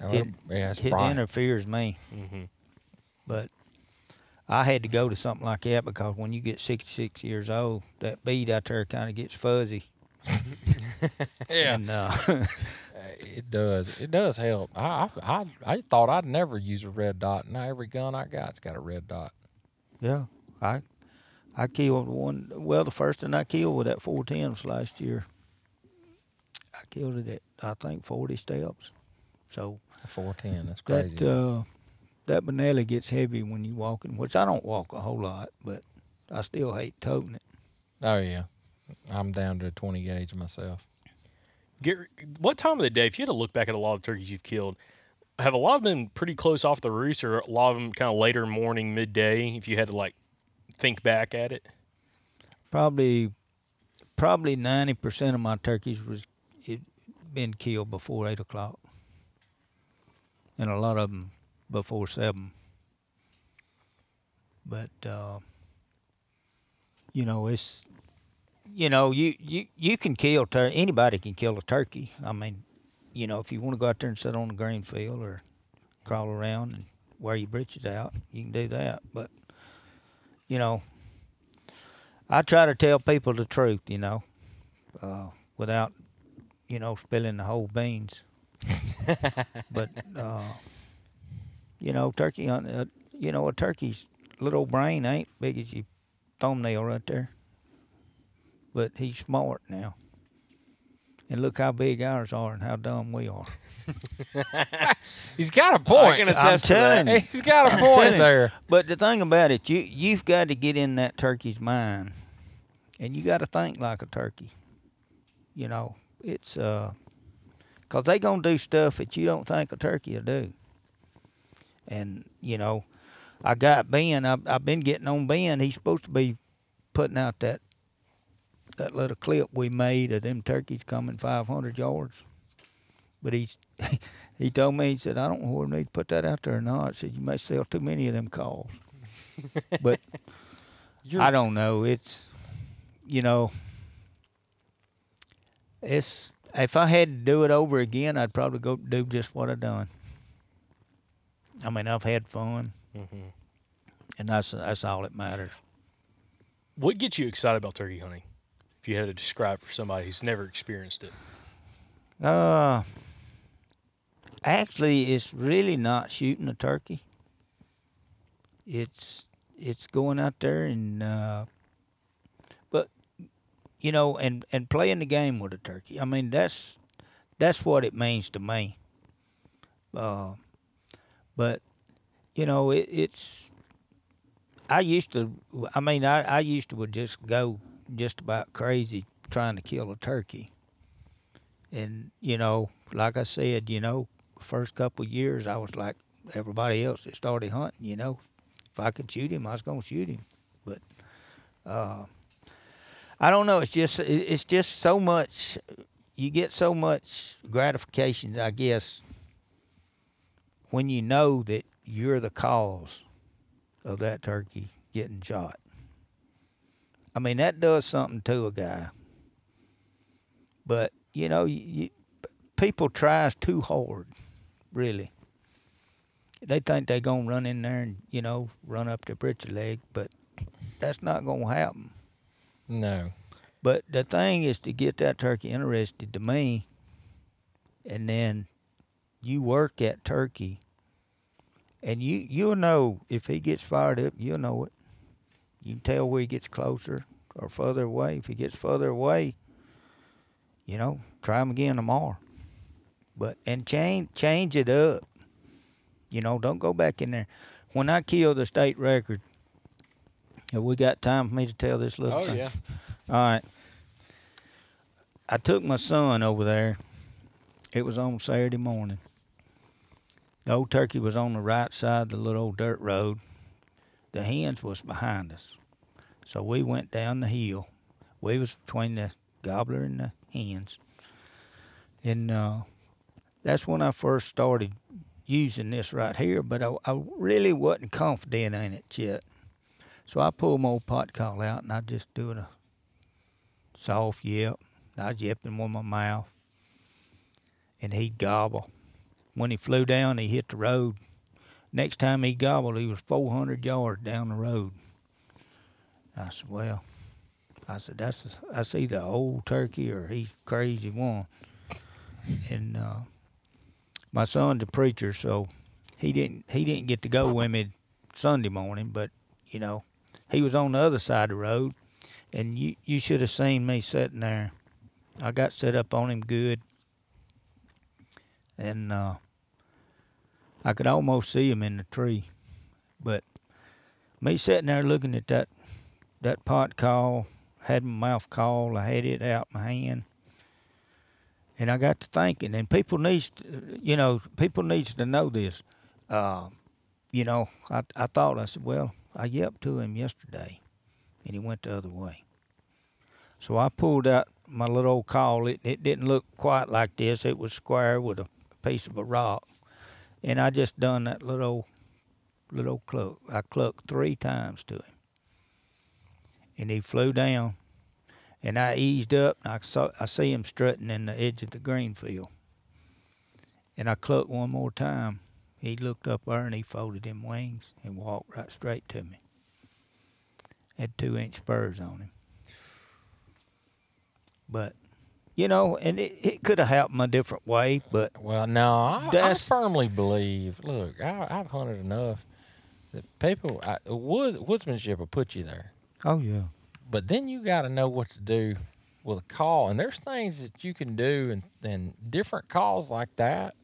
it interferes me. But I had to go to something like that, because when you get 66 years old, that bead out there kind of gets fuzzy. Yeah. And, it does help. I thought I'd never use a red dot. Now every gun I got's got a red dot. Yeah, I killed one. Well, the first one I killed with that 410 was last year. I killed it at, I think, 40 steps. So 410, that's crazy. That Benelli gets heavy when you walking, which I don't walk a whole lot, but I still hate toting it. Oh yeah, I'm down to a 20 gauge myself. Gary, what time of the day, if you had to look back at a lot of turkeys you've killed, have a lot of them pretty close off the roost, or a lot of them kind of later morning, midday, if you had to think back at it? Probably 90% of my turkeys been killed before 8 o'clock, and a lot of them before 7. But it's you can kill anybody can kill a turkey. I mean, if you want to go out there and sit on the green field or crawl around and wear your britches out, you can do that. But I try to tell people the truth, without, spilling the whole beans. But, turkey hunting, a turkey's little brain ain't big as your thumbnail right there. But he's smart now. And look how big ours are and how dumb we are. He's got a I point. can I'm attest to that. telling you. He's got a point there. But the thing about it, you've got to get in that turkey's mind, and you got to think like a turkey. You know, it's because they gonna do stuff that you don't think a turkey will do. And you know, I got Ben. I've been getting on Ben. He's supposed to be putting out that little clip we made of them turkeys coming 500 yards. But he told me, he said, I don't know whether we need to put that out there or not. He said, you may sell too many of them calls. But I don't know. It's, you know, it's, if I had to do it over again, I'd probably go do just what I done. I mean, I've had fun, and that's all that matters. What gets you excited about turkey hunting? If you had to describe for somebody who's never experienced it. Actually, it's really not shooting a turkey. It's going out there and, but you know, and playing the game with a turkey. I mean, that's what it means to me. But you know, it's. I used to would just go just about crazy trying to kill a turkey. And, you know, like I said, you know, first couple of years I was like everybody else that started hunting, you know. If I could shoot him, I was going to shoot him. But I don't know, it's just so much, you get so much gratification, I guess, when you know that you're the cause of that turkey getting shot. I mean, that does something to a guy. But, you know, people tries too hard, really. They think they're going to run in there and, you know, run up their britcher leg, but that's not going to happen. No. But the thing is to get that turkey interested to me, and then you work that turkey, and you'll know if he gets fired up, you'll know it. You can tell where he gets closer or further away. If he gets further away, you know, try him again tomorrow. But and change it up. You know, don't go back in there. When I killed the state record, have we got time for me to tell this little thing? Yeah. All right. I took my son over there. It was on Saturday morning. The old turkey was on the right side of the little old dirt road. The hens was behind us. So we went down the hill. We was between the gobbler and the hens. And that's when I first started using this right here, but I really wasn't confident in it yet. So I pulled my old pot call out, and I just doing a soft yelp. I was yipping with my mouth, and he'd gobble. When he flew down, he hit the road. Next time he gobbled, he was 400 yards down the road. I said, well, that's either an old turkey or he's crazy one. And my son's a preacher, so he didn't get to go with me Sunday morning, but you know, he was on the other side of the road, and you should have seen me sitting there. I got set up on him good, and I could almost see him in the tree. But me sitting there looking at that pot call, had my mouth call, I had it out in my hand. And I got to thinking, and people needs to know this. You know, I thought, I said, well, I yelped to him yesterday, and he went the other way. So I pulled out my little old call. It didn't look quite like this. It was square with a piece of a rock. And I just done that little cluck. I clucked 3 times to him. And he flew down. And I eased up, and I see him strutting in the edge of the green field. And I clucked one more time. He looked up there, and he folded them wings and walked right straight to me. Had 2-inch spurs on him. But, you know, and it could have happened a different way, but... Well, no, I firmly believe, look, I've hunted enough that people, woodsmanship will put you there. Oh, yeah. But then you got to know what to do with a call, and there's things that you can do, and different calls like that.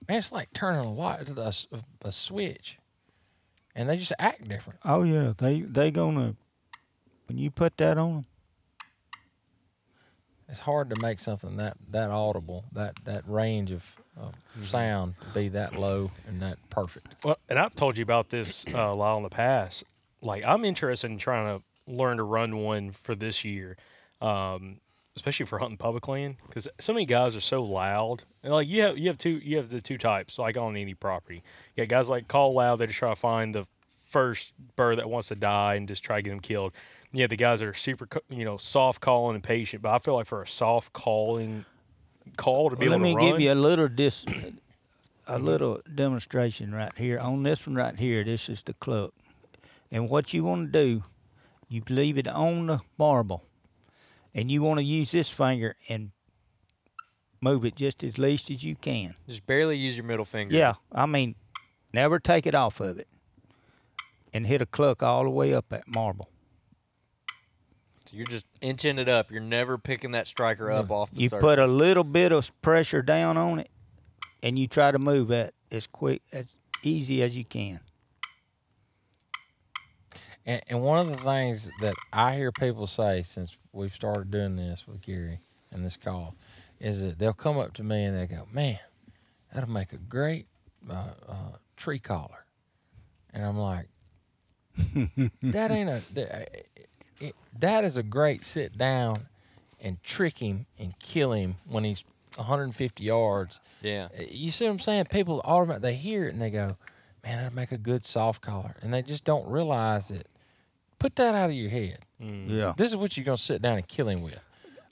Man, it's like turning a switch, and they just act different. Oh yeah, they gonna when you put that on them. It's hard to make something that audible, that range of sound to be that low and that perfect. Well, and I've told you about this, Lyle, in the past. Like, I'm interested in trying to learn to run one for this year, especially for hunting public land, because so many guys are so loud. And like you have the two types, like on any property. You got guys like call loud, they just try to find the first bird that wants to die and just try to get them killed. Yeah, the guys that are super, soft calling and patient. But I feel like for a soft call to be able to run. Let me give you a little demonstration right here. On this one right here, this is the cluck. And what you want to do, you leave it on the marble. And you want to use this finger and move it just as least as you can. Just barely use your middle finger. Yeah, I mean, never take it off of it. And hit a cluck all the way up that marble. So you're just inching it up. You're never picking that striker up off the surface. You put a little bit of pressure down on it, and you try to move that as easy as you can. And one of the things that I hear people say since we've started doing this with Garry and this call is that they'll come up to me and they go, "Man, that'll make a great tree caller." And I'm like, that is a great sit down and trick him and kill him when he's 150 yards. Yeah. You see what I'm saying? People automatically, they hear it and they go, "Man, that'd make a good soft collar." And they just don't realize it. Put that out of your head. Yeah. This is what you're going to sit down and kill him with.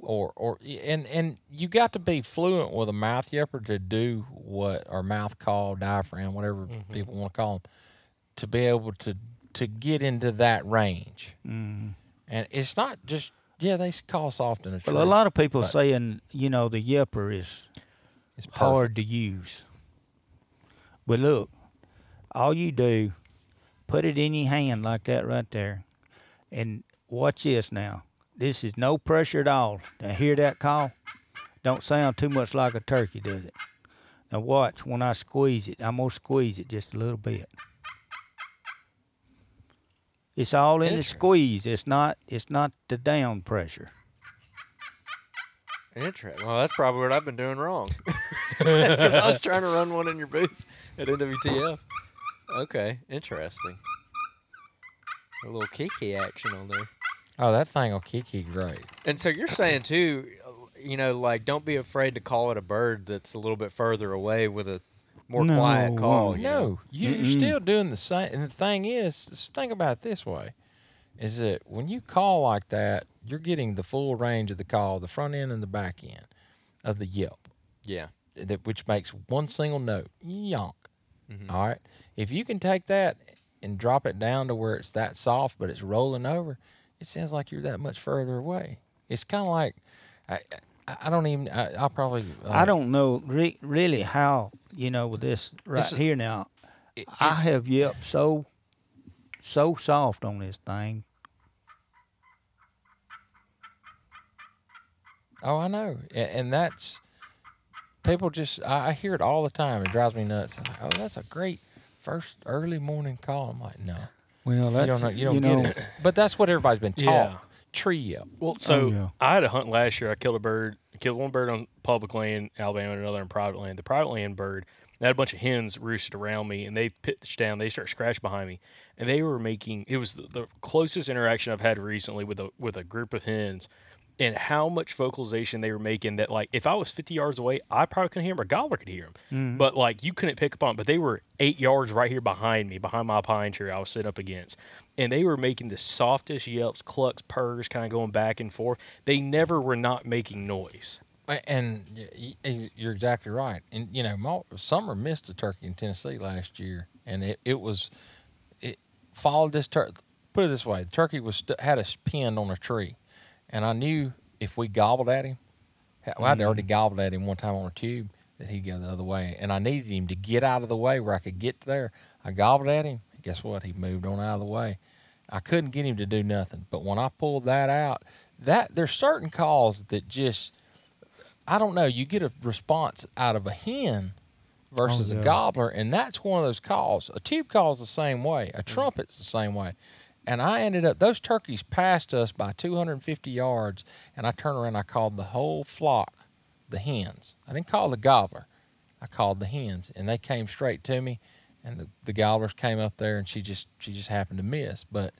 And you got to be fluent with a mouth yepper to do or mouth call, diaphragm, whatever people want to call them, to be able to get into that range. And it's not just, they call soft in a tree. Well, a lot of people saying, the yepper is hard to use. But look, all you do, put it in your hand like that right there, and watch this now. This is no pressure at all. Now, hear that call? Don't sound too much like a turkey, does it? Now watch, when I squeeze it, I'm going to squeeze it just a little bit. It's all in the squeeze. It's not the down pressure. Interesting. Well, that's probably what I've been doing wrong. Because I was trying to run one in your booth at NWTF. Okay, interesting. A little kiki action on there. Oh, that thing will kiki great. And so you're saying, too, like don't be afraid to call it a bird that's a little bit further away with a more quiet call. You're still doing the same. And the thing is, just think about it this way, is that when you call like that, you're getting the full range of the call, the front end and the back end of the yelp. Yeah. Which makes one single note, yonk. All right? If you can take that and drop it down to where it's that soft, but it's rolling over, it sounds like you're that much further away. It's kind of like, I'll probably... I don't know really how, with this here now, I have yelped so soft on this thing. Oh, I know. And that's... People just... I hear it all the time. It drives me nuts. I'm like, "Oh, that's a great first early morning call." I'm like, no. Well, that's, you don't get it. But that's what everybody's been taught. Yeah. Tree yelp. Well, I had a hunt last year. I killed one bird on public land, Alabama, and another on private land. The private land bird, they had a bunch of hens roosted around me, and they pitched down. They started scratching behind me, and they were making. It was the closest interaction I've had recently with a group of hens, and how much vocalization they were making. That like if I was 50 yards away, I probably couldn't hear them, or Gobbler could hear them, but like you couldn't pick up on. But they were 8 yards right here behind me, behind my pine tree I was sitting up against. And they were making the softest yelps, clucks, purrs, kind of going back and forth. They never were not making noise. And you're exactly right. And, Summer missed a turkey in Tennessee last year. And it followed this turkey. Put it this way. The turkey had us pinned on a tree. And I knew if we gobbled at him, I'd already gobbled at him one time on a tube, that he'd go the other way. And I needed him to get out of the way where I could get there. I gobbled at him. Guess what? He moved on out of the way. I couldn't get him to do nothing. But when I pulled that out, there's certain calls that just, I don't know, you get a response out of a hen versus a gobbler, and that's one of those calls. A tube call is the same way. A trumpet's the same way. And I ended up, those turkeys passed us by 250 yards, and I turned around and I called the whole flock the hens. I didn't call the gobbler. I called the hens, and they came straight to me, and the gobblers came up there, and she just happened to miss. But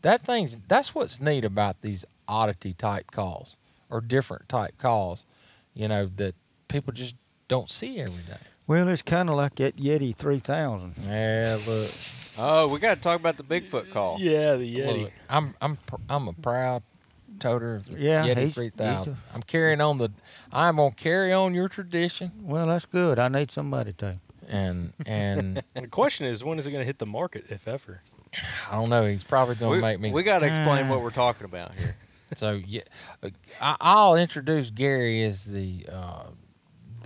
that's what's neat about these oddity type calls or different type calls, that people just don't see every day. Well, it's kind of like that Yeti 3000. Yeah, look. Oh, we got to talk about the Bigfoot call. Yeah, the Yeti. Look, I'm a proud toter of the Yeah, Yeti he's 3000. I'm I'm gonna carry on your tradition. Well, that's good. I need somebody to. And And the question is, when is it going to hit the market, if ever? I don't know. He's probably gonna make me. We got to explain what we're talking about here. So yeah, I'll introduce Garry as the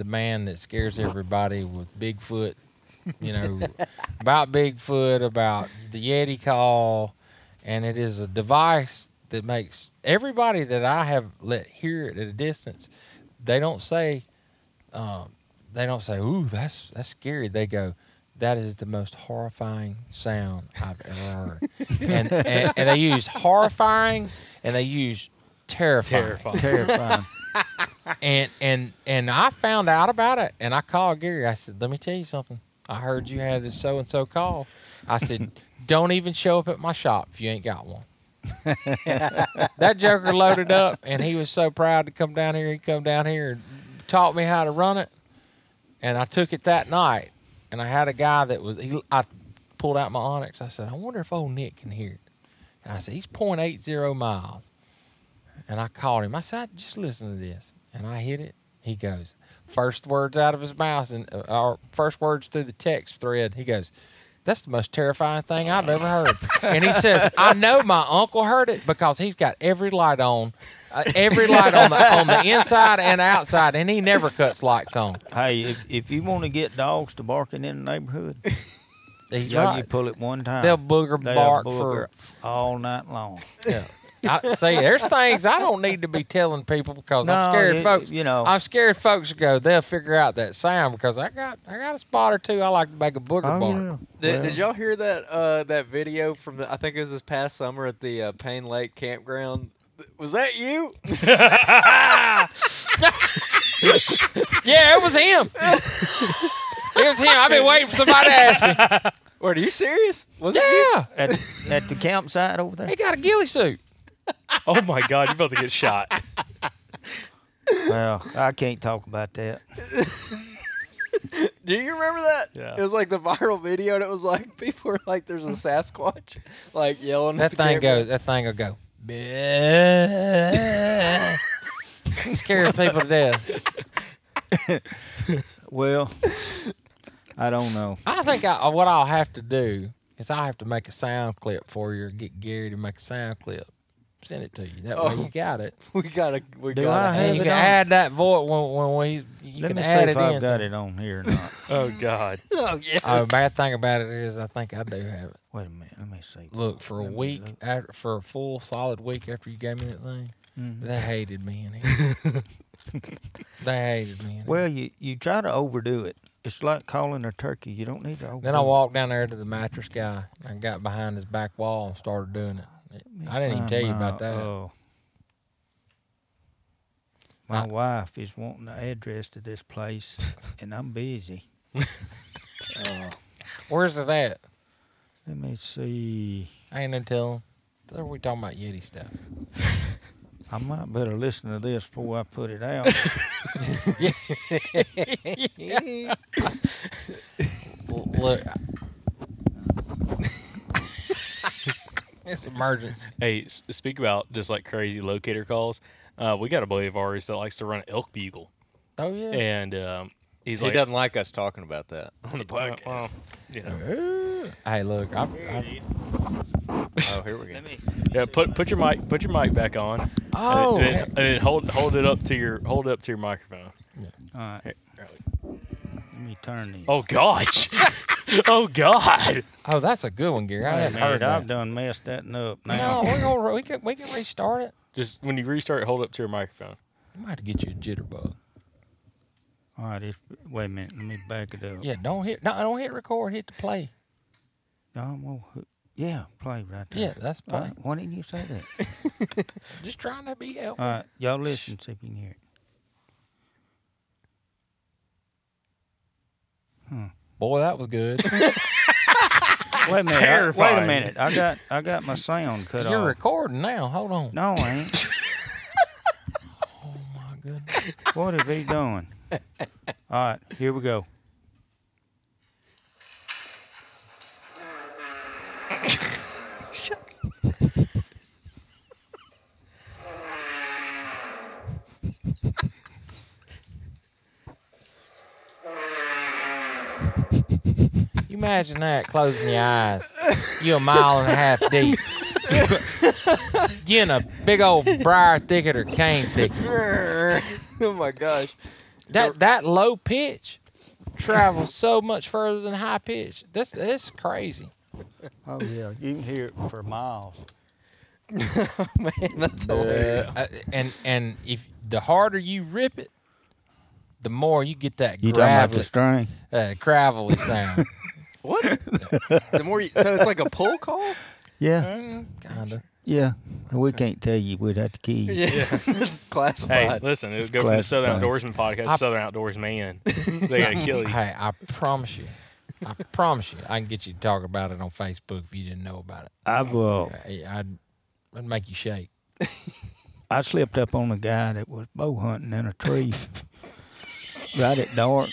man that scares everybody with Bigfoot. About Bigfoot, about the Yeti Call, and it is a device that makes everybody that I have let hear it at a distance. They don't say, "Ooh, that's scary." They go, "That is the most horrifying sound I've ever heard." and they use horrifying and they use terrifying. Terrifying. And I found out about it, and I called Garry. I said, "Let me tell you something. I heard you have this so and so call." I said, "Don't even show up at my shop if you ain't got one." That joker loaded up, and he was so proud to come down here. He come down here and taught me how to run it, and I took it that night. And I had a guy I pulled out my Onyx. I said, "I wonder if old Nick can hear it." And I said, "He's 0.80 miles." And I called him. I said, "Just listen to this." And I hit it. He goes, first words out of his mouth, and our first words through the text thread, he goes, "That's the most terrifying thing I've ever heard." And he says, "I know my uncle heard it because he's got every light on the inside and outside, and he never cuts lights on." Hey, if you want to get dogs to barking in the neighborhood, He's you right. pull it one time. They'll bark for all night long. Yeah. See, there's things I don't need to be telling people because I'm scared folks. I'm scared folks go. They'll figure out that sound because I got a spot or two. I like to make a booger bark. Yeah. Did y'all hear that video from I think it was this past summer at the Payne Lake campground? Was that you? Yeah, it was him. It was him. I've been waiting for somebody to ask me. What, are you serious? Was it Yeah. At the campsite over there? He got a ghillie suit. Oh my God, you're about to get shot. Well, I can't talk about that. Do you remember that? Yeah. It was like the viral video, and it was like people were like, "There's a Sasquatch," like yelling. That at the thing camera. goes. That thing will go. Scares people to death. Well, I don't know. I think what I'll have to do is I'll have to make a sound clip for you, or get Garry to make a sound clip. Send it to you. That way you got it. We gotta. Do I have And you it can on? add that voice when you Let can me see add if it I've in. got it on here or not. Oh God. Oh yes. Bad thing about it is I think I do have it. Wait a minute. Let me see. Look, for a Let me week, look. for a full solid week after you gave me that thing, Mhm. they hated me in here. They hated me in here. Well, you try to overdo it. It's like calling a turkey. You don't need to overdo Then I it. walked down there to the mattress guy and got behind his back wall and started doing it. I didn't even tell you about that. My wife is wanting the address to this place, and I'm busy. Where's it at? Let me see. I ain't no telling. So we talking about Yeti stuff. I might better listen to this before I put it out. Look. It's emergency. Hey, speak about just like crazy locator calls. We got a buddy of ours that likes to run an elk bugle, Oh, yeah. and he's He like, doesn't like us talking about that on the podcast. well, you know. Hey, look. Oh, here we go. Yeah, put your mic back on. Oh, and then hold it up to your microphone. All right. Hey, Let me turn these. Oh gosh. Oh God. Oh, that's a good one, Gary. I Wait a hadn't heard minute, that. I've done messed that up now. No, we can restart it. Just when you restart, hold up to your microphone. You might have to get you a jitterbug. All right, wait a minute. Let me back it up. Yeah, don't hit record. Hit the play. No, I'm gonna, yeah, play right there. Yeah, that's All play. right, why didn't you say that? Just trying to be helpful. All right, y'all listen, see if you can hear it. Boy, that was good. Wait a minute. Wait a Terrifying. minute. I got my sound cut You're off. recording now. Hold on. No, I ain't. Oh my goodness. What is he doing? All right, here we go. You imagine that, closing your eyes. You're a mile and a half deep. You in a big old briar thicket or cane thicket. Oh my gosh. That low pitch travels so much further than high pitch. That's crazy. Oh yeah, you can hear it for miles. Man, that's hilarious. And if the harder you rip it, the more you get that You talking about the string? gravelly sound. What? The more so it's like a pull call? Yeah, Kinda. yeah. We can't tell you. We'd have to kill you. Yeah. It's classified. Hey, listen, it would go from the Southern Classified. Outdoorsman podcast to Southern Outdoors Man. They gotta kill you. Hey, I promise you, I can get you to talk about it on Facebook if you didn't know about it. I'd make you shake. I slipped up on a guy that was bow hunting in a tree right at dark.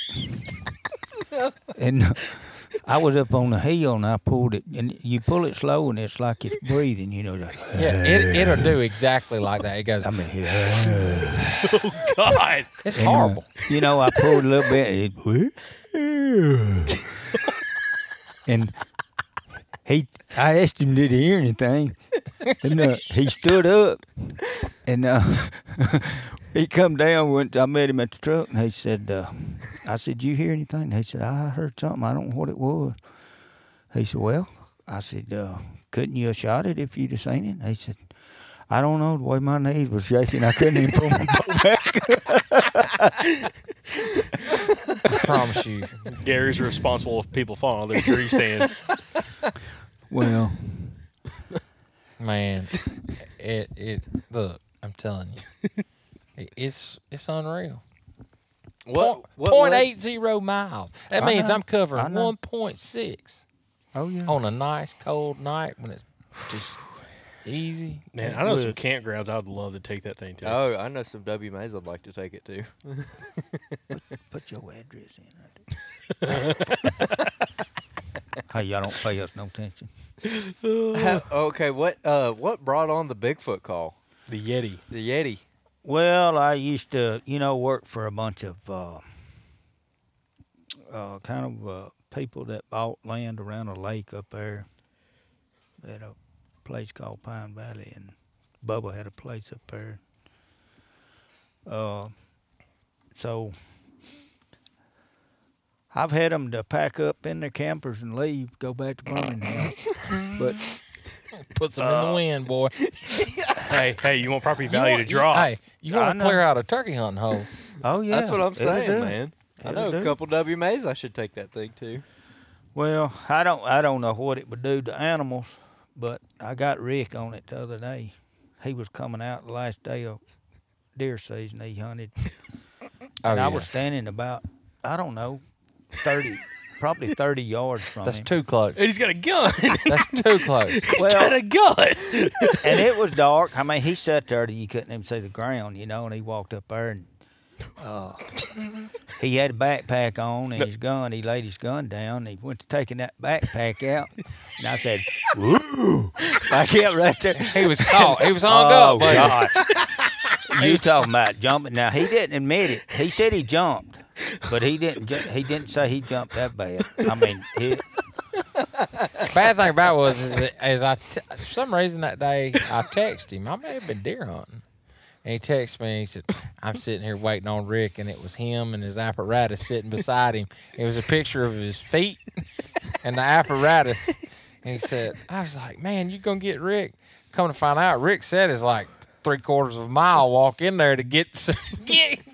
And I was up on the hill and I pulled it. And you pull it slow and it's like it's breathing, you know. Like, Yeah, it'll do exactly like that. It goes. I mean, Oh God. It's and, horrible. You know, I pulled a little bit. And I asked him, did he hear anything? And he stood up and he come down. I met him at the truck and he said, I said, you hear anything? He said, I heard something. I don't know what it was. He said, well, I said, couldn't you have shot it if you'd have seen it? He said, I don't know. The way my knees were shaking, I couldn't even pull my bow back. I promise you. Gary's responsible if people fall on their tree stands. Well, Man, it look, I'm telling you. It's unreal. What? 0.80 miles. That I means know. I'm covering I know. 1.6 oh yeah. on a nice cold night when it's just easy. Man, I know some campgrounds I would love to take that thing to. Oh, I know some WMAs I'd like to take it to. Put your address in right there. Hey, y'all don't pay us no attention. Okay, what brought on the Bigfoot call? The Yeti. The Yeti. Well, I used to, work for a bunch of people that bought land around a lake up there at a place called Pine Valley, and Bubba had a place up there. So I've had them to pack up in their campers and leave, go back to Birmingham. But Put some in the wind, boy. Hey, you want property value to drop? Hey, you I want to know. clear out a turkey hunting hole. oh yeah, That's what I'm it'll saying, do. man. I It'll know a do. couple WMAs I should take that thing to. Well, I don't know what it would do to animals, but I got Rick on it the other day. He was coming out the last day of deer season. He hunted, and I was standing about, I don't know, 30, probably 30 yards from That's him. too close. And he's got a gun. That's too close. He's Well- got a gun. And it was dark. I mean, he sat there that you couldn't even see the ground, and he walked up there and he had a backpack on and his gun. He laid his gun down. And he went to taking that backpack out, and I said, "Woo!" I kept right there. He was caught. He was hung Oh up, buddy. God! You talking about jumping? Now he didn't admit it. He said he jumped, but he didn't. He didn't say he jumped that bad. I mean, Bad thing about it was for some reason that day I texted him. I may have been deer hunting And he texted me and he said, I'm sitting here waiting on Rick, and it was him and his apparatus sitting beside him. It was a picture of his feet and the apparatus. And he said, I was like, man, you going to get Rick? Come to find out, Rick said it's like 3/4 of a mile walk in there to get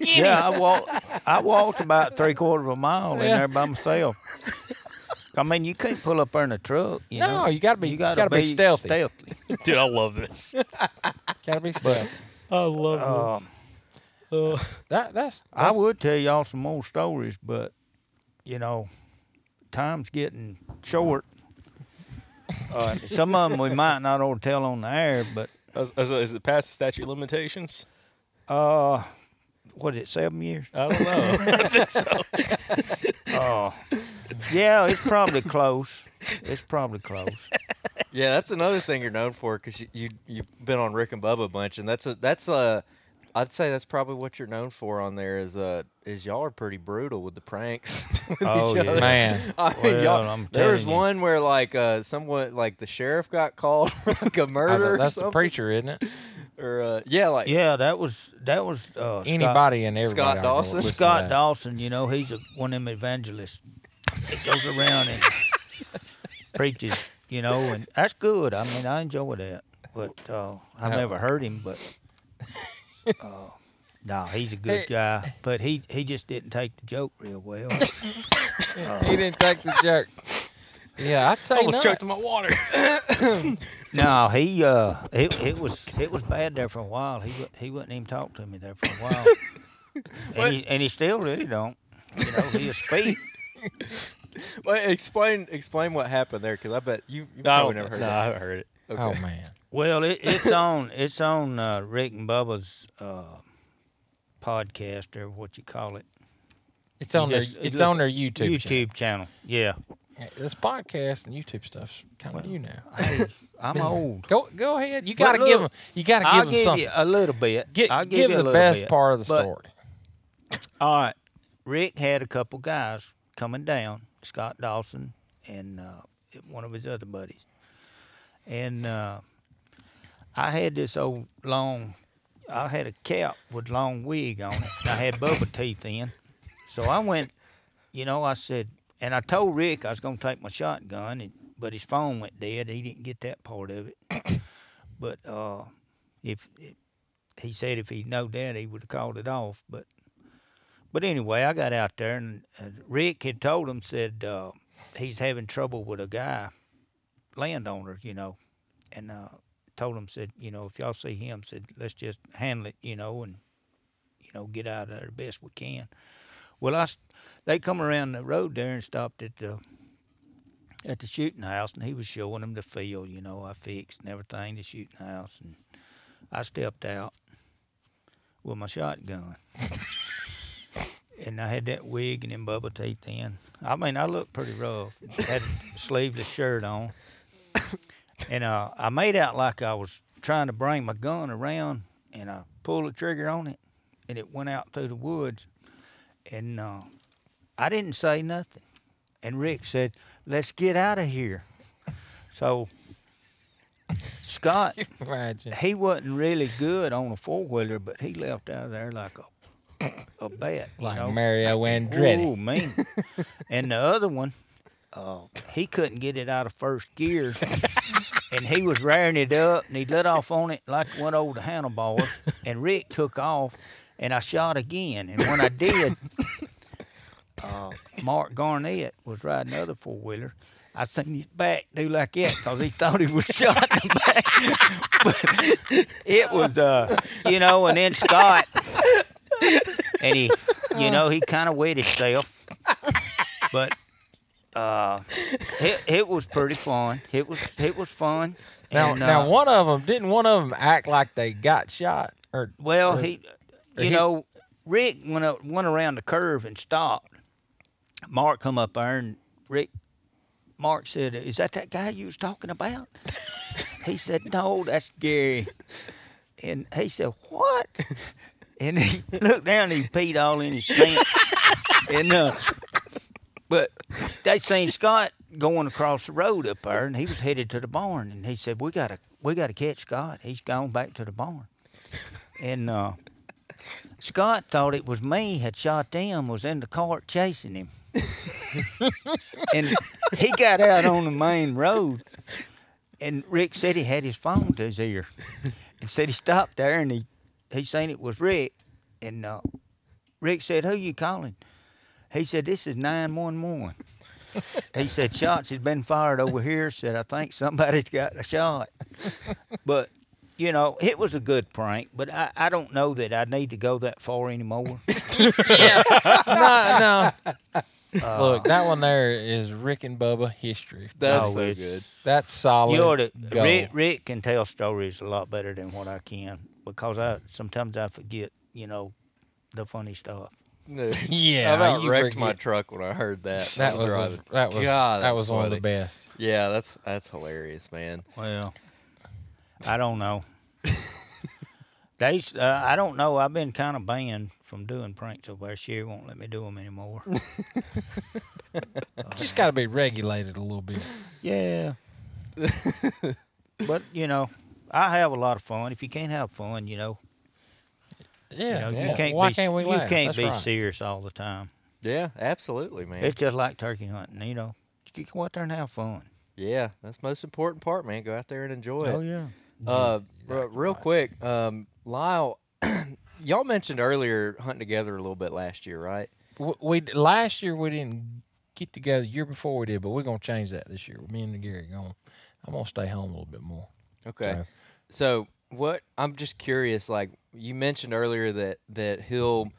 Yeah, I walked about 3/4 of a mile in there by myself. I mean, you can't pull up there in a truck. You know? you gotta be stealthy. Dude, I love this. Gotta be stealthy. I love this. That's I would tell y'all some more stories, but you know, time's getting short. Some of them we might not ought to tell on the air, but Is it past the statute of limitations? what is it, 7 years? I don't know. I think so. Yeah, it's probably close. It's probably close. Yeah, that's another thing you're known for, because you've been on Rick and Bubba a bunch, and that's I'd say that's probably what you're known for on there is y'all are pretty brutal with the pranks. With Oh, each yeah. other. Man. I mean, Well, y'all, I'm there was telling you. one where like someone like the sheriff got called for like a murder. That's or the something. preacher, isn't it? Or yeah, like Yeah, that was Anybody and everybody. Scott ought to Dawson? listen to Scott that. Dawson. You know, he's one of them evangelists. He goes around and preaches. You know, and that's good. I mean, I enjoy that. But I've never heard him. But no, he's a good guy. But he just didn't take the joke real well. He didn't take the joke. Yeah, I'd I say almost not. choked in my water. No, it was bad there for a while. He wouldn't even talk to me there for a while. and he still really don't. You know, he'll speak. Well, explain what happened there, because I bet you I probably don't- never heard no, that. I haven't heard it. Okay. Oh man. Well, it's on Rick and Bubba's podcast, or what you call it. It's on their just- it's on their YouTube channel. Yeah. channel. This podcast and YouTube stuff's kind of new now. Hey, I'm old. Go ahead. You But got to look, give them. You got to I'll give them give something. you a little bit. I'll Give you a the little best bit. part of the But, story. All right. Rick had a couple guys coming down, Scott Dawson and one of his other buddies. And I had this old I had a cap with long wig on it. And I had Bubba teeth in. So I went, I said, and I told Rick I was going to take my shotgun, but his phone went dead. He didn't get that part of it. But he said if he'd known that, he would have called it off. But anyway, I got out there, and Rick had told him, said he's having trouble with a guy, landowner, and told him, said, if y'all see him, said, let's just handle it, and, get out of there the best we can. Well, they come around the road there and stopped at the shooting house, and he was showing them the field, I fixed and everything, the shooting house, and I stepped out with my shotgun. And I had that wig and them Bubba teeth in. I mean, I looked pretty rough. Had a sleeveless shirt on. And I made out like I was trying to bring my gun around, and I pulled the trigger on it, and it went out through the woods. And I didn't say nothing. And Rick said, let's get out of here. So Scott, Imagine. he wasn't really good on a four-wheeler, but he left out of there like a bat. Like you know? Mario Andretti. Oh, man. And the other one, he couldn't get it out of first gear. And he was rearing it up, and he let off on it like one of the handlebars. And Rick took off, and I shot again. And when I did, Mark Garnett was riding the other four-wheeler. I seen his back do like that because he thought he was shot in the back. But it was, and then Scott, and he, he kind of wet himself. But it was pretty fun. It was fun. Now, And, now one of them didn't. One of them act like they got shot, or well, or Rick went around the curve and stopped. Mark come up there, and Mark said, "Is that guy you was talking about?" He said, "No, that's Garry." And he said, "What?" And he looked down, and he peed all in his pants. And but they seen Scott going across the road up there, and he was headed to the barn. And he said, "We gotta catch Scott. He's gone back to the barn." And Scott thought it was me had shot them, was in the cart chasing him. And he got out on the main road, and Rick said he had his phone to his ear. And said he stopped there, and he seen it was Rick. And Rick said, "Who you calling?" He said, "This is 911. He said, "Shots has been fired over here." Said, "I think somebody's got a shot." But, you know, it was a good prank. But I don't know that I need to go that far anymore. No. Look, that one there is Rick and Bubba history. That's Oh, so it's- good. That's solid. You ought to, gold. Rick can tell stories a lot better than what I can, because sometimes I forget, you know, the funny stuff. Yeah, I about you wrecked my forget. truck when I heard that. That I was driving. that that's was one of the funny. best. Yeah, that's hilarious, man. Well, I don't know. I don't know. I've been kind of banned from doing pranks over there. Sherry won't let me do them anymore. Just got to be regulated a little bit. Yeah. But, you know, I have a lot of fun. If you can't have fun, you know, Yeah, you can't Why be, can't we you laugh? can't That's be right. serious all the time. Yeah, absolutely, man. It's just like turkey hunting, you know. You go out there and have fun. Yeah, that's the most important part, man. Go out there and enjoy it. Oh, yeah. Real quick, Lyle, y'all mentioned earlier hunting together a little bit last year, right? We last year we didn't get together. Year before we did, but we're gonna change that this year. Me and Garry I'm gonna stay home a little bit more. Okay. So what? I'm just curious. Like you mentioned earlier that he'll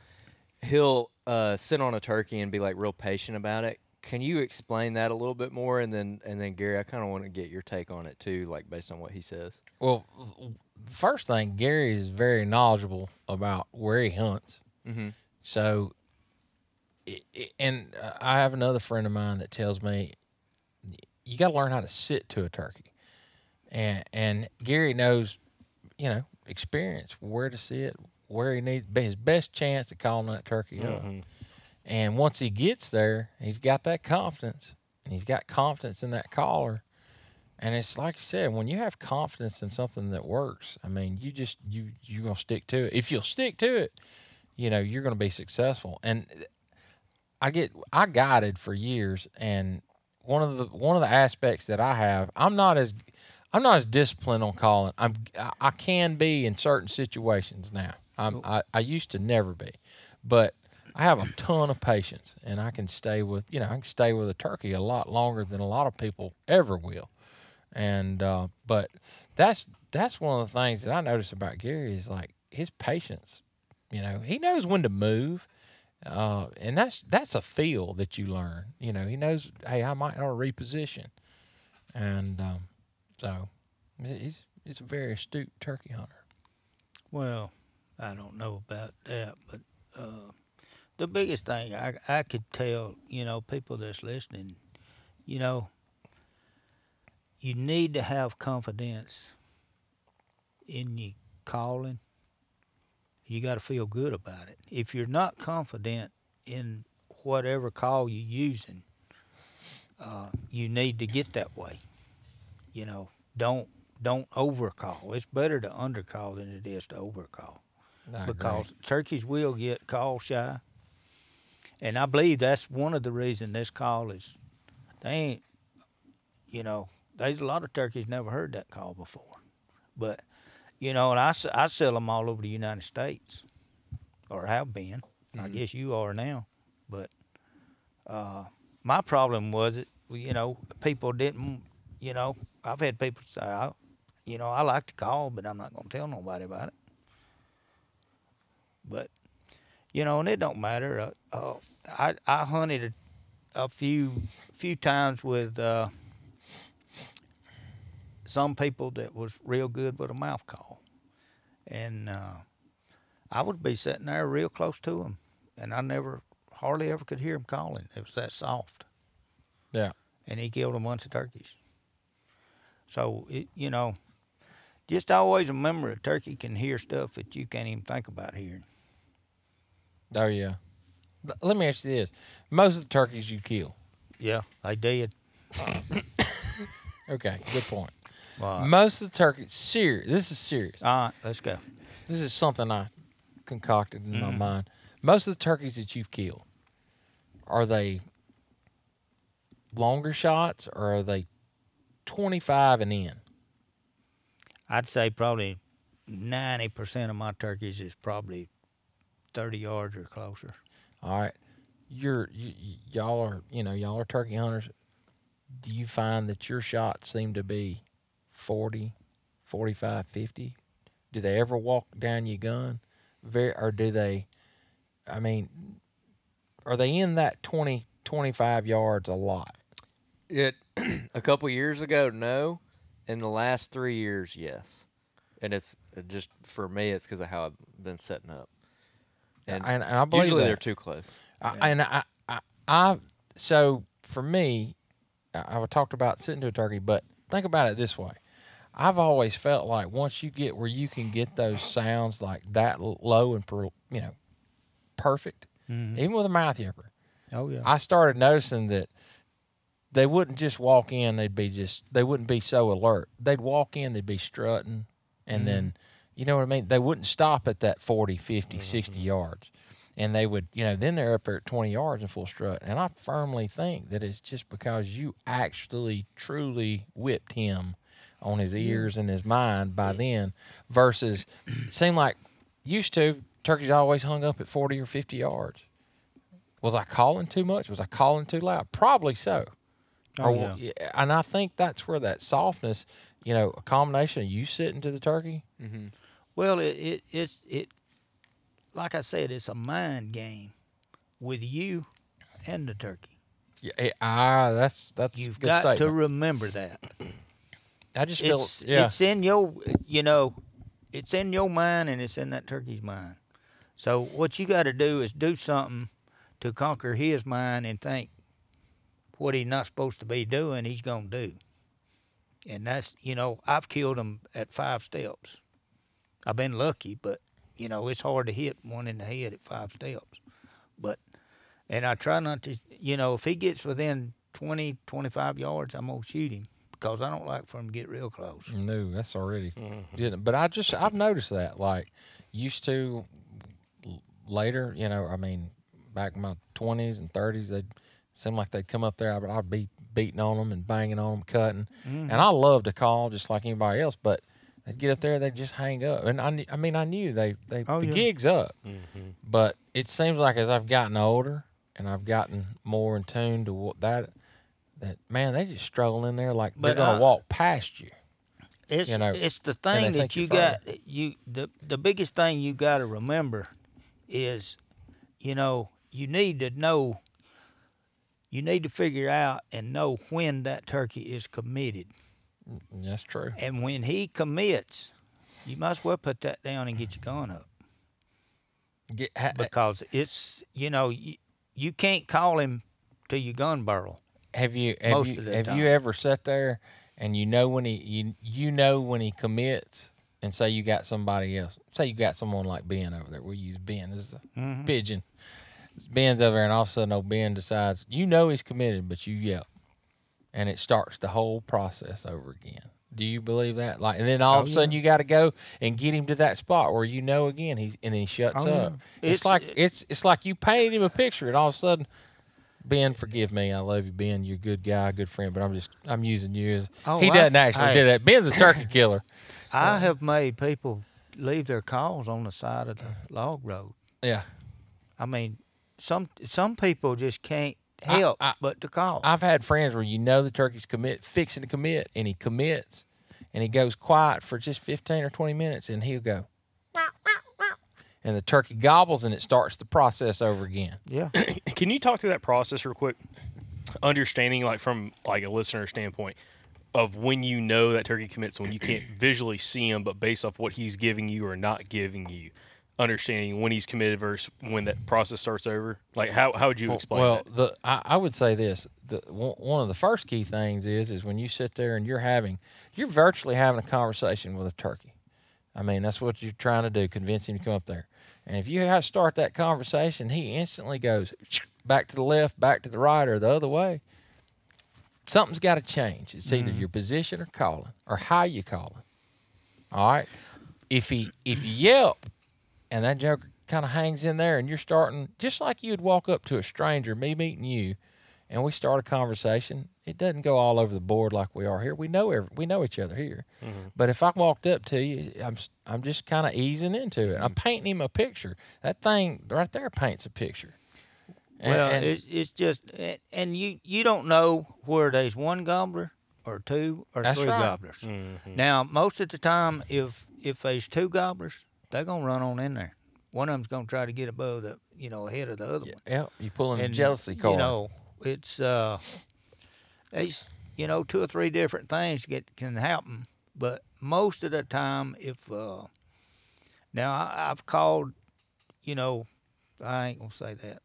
sit on a turkey and be like real patient about it. Can you explain that a little bit more? And then Garry, I kind of want to get your take on it too, like based on what he says. Well, first thing, Garry is very knowledgeable about where he hunts. Mm-hmm. So, I have another friend of mine that tells me you got to learn how to sit to a turkey, and Garry knows, you know, experience where to sit, where he needs his best chance at calling that turkey up. And once he gets there, he's got that confidence, and he's got confidence in that caller. And it's like you said, when you have confidence in something that works, I mean, you're gonna stick to it. If you'll stick to it, you know, you're gonna be successful. And I guided for years, and one of the aspects that I have, I'm not as disciplined on calling. I can be in certain situations now. I used to never be, but I have a ton of patience, and I can stay with a turkey a lot longer than a lot of people ever will. And but that's one of the things that I noticed about Garry is like his patience. You know, he knows when to move, and that's a feel that you learn. You know, he knows, hey, I might ought to reposition, and so he's a very astute turkey hunter. Well, I don't know about that, but the biggest thing I could tell, you know, people that's listening, you know, you need to have confidence in your calling. You got to feel good about it. If you're not confident in whatever call you're using, you need to get that way. You know, don't overcall. It's better to undercall than it is to overcall. Because turkeys will get call shy. And I believe that's one of the reasons this call is, they ain't, you know, there's a lot of turkeys never heard that call before. But, you know, and I sell them all over the United States, or have been. I guess you are now. But my problem was, you know, people didn't, you know, I've had people say, I like to call, but I'm not going to tell nobody about it. But, you know, and it don't matter. I hunted a few times with some people that was real good with a mouth call. And I would be sitting there real close to them, and I hardly ever could hear him calling. It was that soft. Yeah. And he killed a bunch of turkeys. So, you know, just always remember a turkey can hear stuff that you can't even think about hearing. Oh, yeah. Let me ask you this. Most of the turkeys you kill. Yeah, they did. Okay, good point. Wow. Most of the turkeys, serious. This is serious. All right, let's go. this is something I concocted in my mind. Most of the turkeys that you've killed, are they longer shots or are they 25 and in? I'd say probably 90% of my turkeys is probably 30 yards or closer. All right. Y'all are turkey hunters. Do you find that your shots seem to be 40, 45, 50? Do they ever walk down your gun? Or do they, I mean, are they in that 20, 25 yards a lot? A couple years ago, no. In the last 3 years, yes. And it's just, for me, it's because of how I've been setting up. And I believe usually that. they're too close. So for me, I've talked about sitting to a turkey, but think about it this way. I've always felt like once you get where you can get those sounds like that low and perfect, even with a mouth yipper. Oh yeah. I started noticing that they wouldn't just walk in; they wouldn't be so alert. They'd walk in, they'd be strutting, and then, you know what I mean? They wouldn't stop at that 40, 50, 60 yards. And they would, then they're up there at 20 yards in full strut. And I firmly think that it's just because you actually, truly whipped him on his ears and his mind by then, versus it seemed like used to, turkeys always hung up at 40 or 50 yards. Was I calling too much? Was I calling too loud? Probably so. And I think that's where that softness, a combination of you sitting to the turkey. Mm-hmm. Well, it's like I said, it's a mind game with you and the turkey. Yeah, that's You've a good got statement. to remember that. I just feel it's in your, it's in your mind and it's in that turkey's mind. So what you got to do is do something to conquer his mind and think what he's not supposed to be doing, he's gonna do. And that's, I've killed him at 5 steps. I've been lucky, but it's hard to hit one in the head at 5 steps. And I try not to, if he gets within 20, 25 yards, I'm going to shoot him because I don't like for him to get real close. No, that's already didn't. But I've noticed that, like, used to later, back in my 20s and 30s, they'd seem like they'd come up there, but I'd be beating on them and banging on them, cutting. And I love to call just like anybody else, but they'd get up there, they'd just hang up. And I knew the gig's up. But it seems like as I've gotten older and I've gotten more in tune to what that man, they just struggle in there like they're going to walk past you. It's the thing that you got. The biggest thing you got to remember is, you need to know. You need to figure out and know when that turkey is committed. That's true. And when he commits, you might as well put that down and get your gun up. Because it's, you can't call him to your gun barrel. Have you ever sat there and when he commits, and say you got somebody else, say you got someone like Ben over there. We use Ben as a pigeon. Ben's over there, and all of a sudden old Ben decides, he's committed, but you yell. And it starts the whole process over again. Do you believe that? And then all of a sudden you got to go and get him to that spot where again he shuts up. It's like you painted him a picture, and all of a sudden, Ben, forgive me, I love you, Ben. You're a good guy, a good friend, but I'm using you as he doesn't actually do that. Ben's a turkey killer. I have made people leave their calls on the side of the log road. Yeah. Some people just can't help but to call. I've had friends where the turkey's fixing to commit, and he commits, and he goes quiet for just 15 or 20 minutes, and he'll go, and the turkey gobbles, and it starts the process over again. Yeah. Can you talk to that process real quick? Understanding, from a listener standpoint, of when that turkey commits, when you can't visually see him, but based off what he's giving you or not giving you. Understanding when he's committed versus when that process starts over? How would you explain that? I would say this. One of the first key things is when you sit there and you're virtually having a conversation with a turkey. That's what you're trying to do, convince him to come up there. And if you have to start that conversation, he instantly goes back to the left, back to the right, or the other way. Something's got to change. It's either your position or calling, or how you calling. All right? if you yelp, and that joker kind of hangs in there, and you're starting just like you'd walk up to a stranger, me meeting you, and we start a conversation. It doesn't go all over the board like we are here. We know each other here. But if I walked up to you, I'm just kind of easing into it. I'm painting him a picture. That thing right there paints a picture. It's just, and you don't know where there's one gobbler or two or three gobblers. Now, most of the time, if there's two gobblers, they're gonna run on in there. One of them's gonna try to get above the, ahead of the other one. Yeah, you pulling a jealousy card. It's there's 2 or 3 different things can happen, but most of the time, if now I've called, I ain't gonna say that.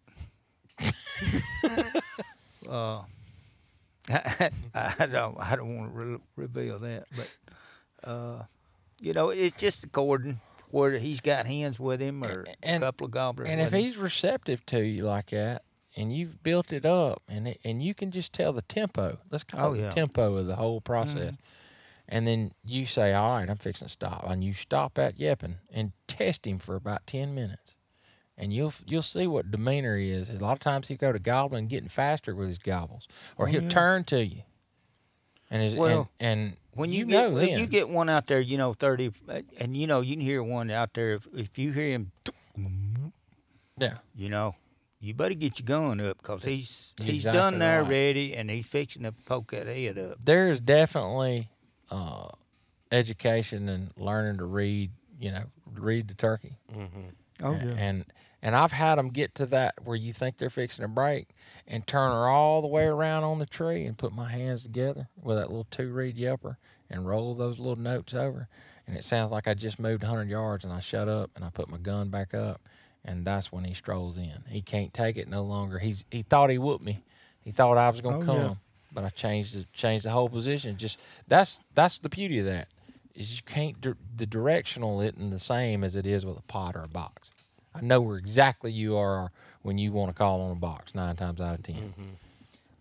I don't want to reveal that, but it's just according where he's got hands with him or a couple of gobblers. And if he's receptive to you like that, and you've built it up, and you can just tell the tempo. Let's call it the tempo of the whole process. And then you say, all right, I'm fixing to stop. And you stop at yelping and test him for about 10 minutes. And you'll see what demeanor he is. A lot of times he'll go to gobbling, getting faster with his gobbles. Or he'll turn to you. And when you get one out there, 30, and you can hear one out there. If you hear him, you better get your gun up because he's exactly done there ready, and he's fixing to poke that head up. There's definitely education and learning to read the turkey. Oh yeah. And I've had them get to that where you think they're fixing to break and turn her all the way around on the tree and put my hands together with that little 2-reed yelper and roll those little notes over. And it sounds like I just moved 100 yards, and I shut up and I put my gun back up, and that's when he strolls in. He can't take it no longer. He thought he whooped me. He thought I was going to come, but I changed the whole position. Just that's the beauty of that, is you can't the directional isn't the same as it is with a pot or a box. I know where exactly you are when you want to call on a box 9 times out of 10.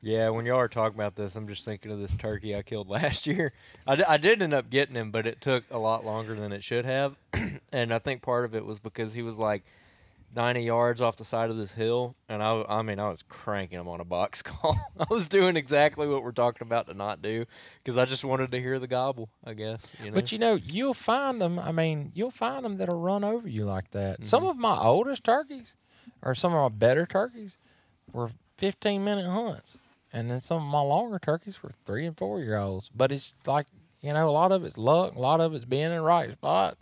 Yeah, when y'all are talking about this, I'm just thinking of this turkey I killed last year. I did end up getting him, but it took a lot longer than it should have. And I think part of it was because he was like 90 yards off the side of this hill, and I was cranking him on a box call. I was doing exactly what we're talking about to not do because I just wanted to hear the gobble, I guess. But you'll find them. You'll find them that'll run over you like that. Some of my oldest turkeys, or some of my better turkeys, were 15-minute hunts, and then some of my longer turkeys were 3 and 4 year olds. But it's like a lot of it's luck, a lot of it's being in the right spot.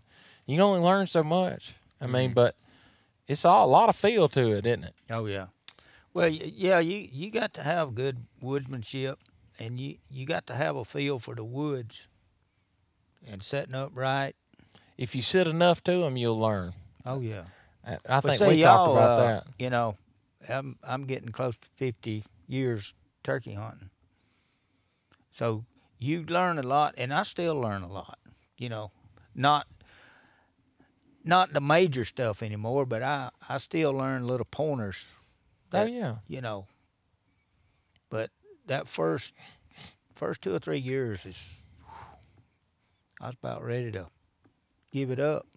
You can only learn so much. But it's a lot of feel to it, isn't it? Oh, yeah. Well, yeah, you got to have good woodsmanship, and you got to have a feel for the woods and setting up right. If you sit enough to them, you'll learn. Oh, yeah. I think we talked about that. I'm getting close to 50 years turkey hunting. So you learn a lot, and I still learn a lot. Not the major stuff anymore, but I still learn little pointers. Oh yeah. But that first 2 or 3 years I was about ready to give it up.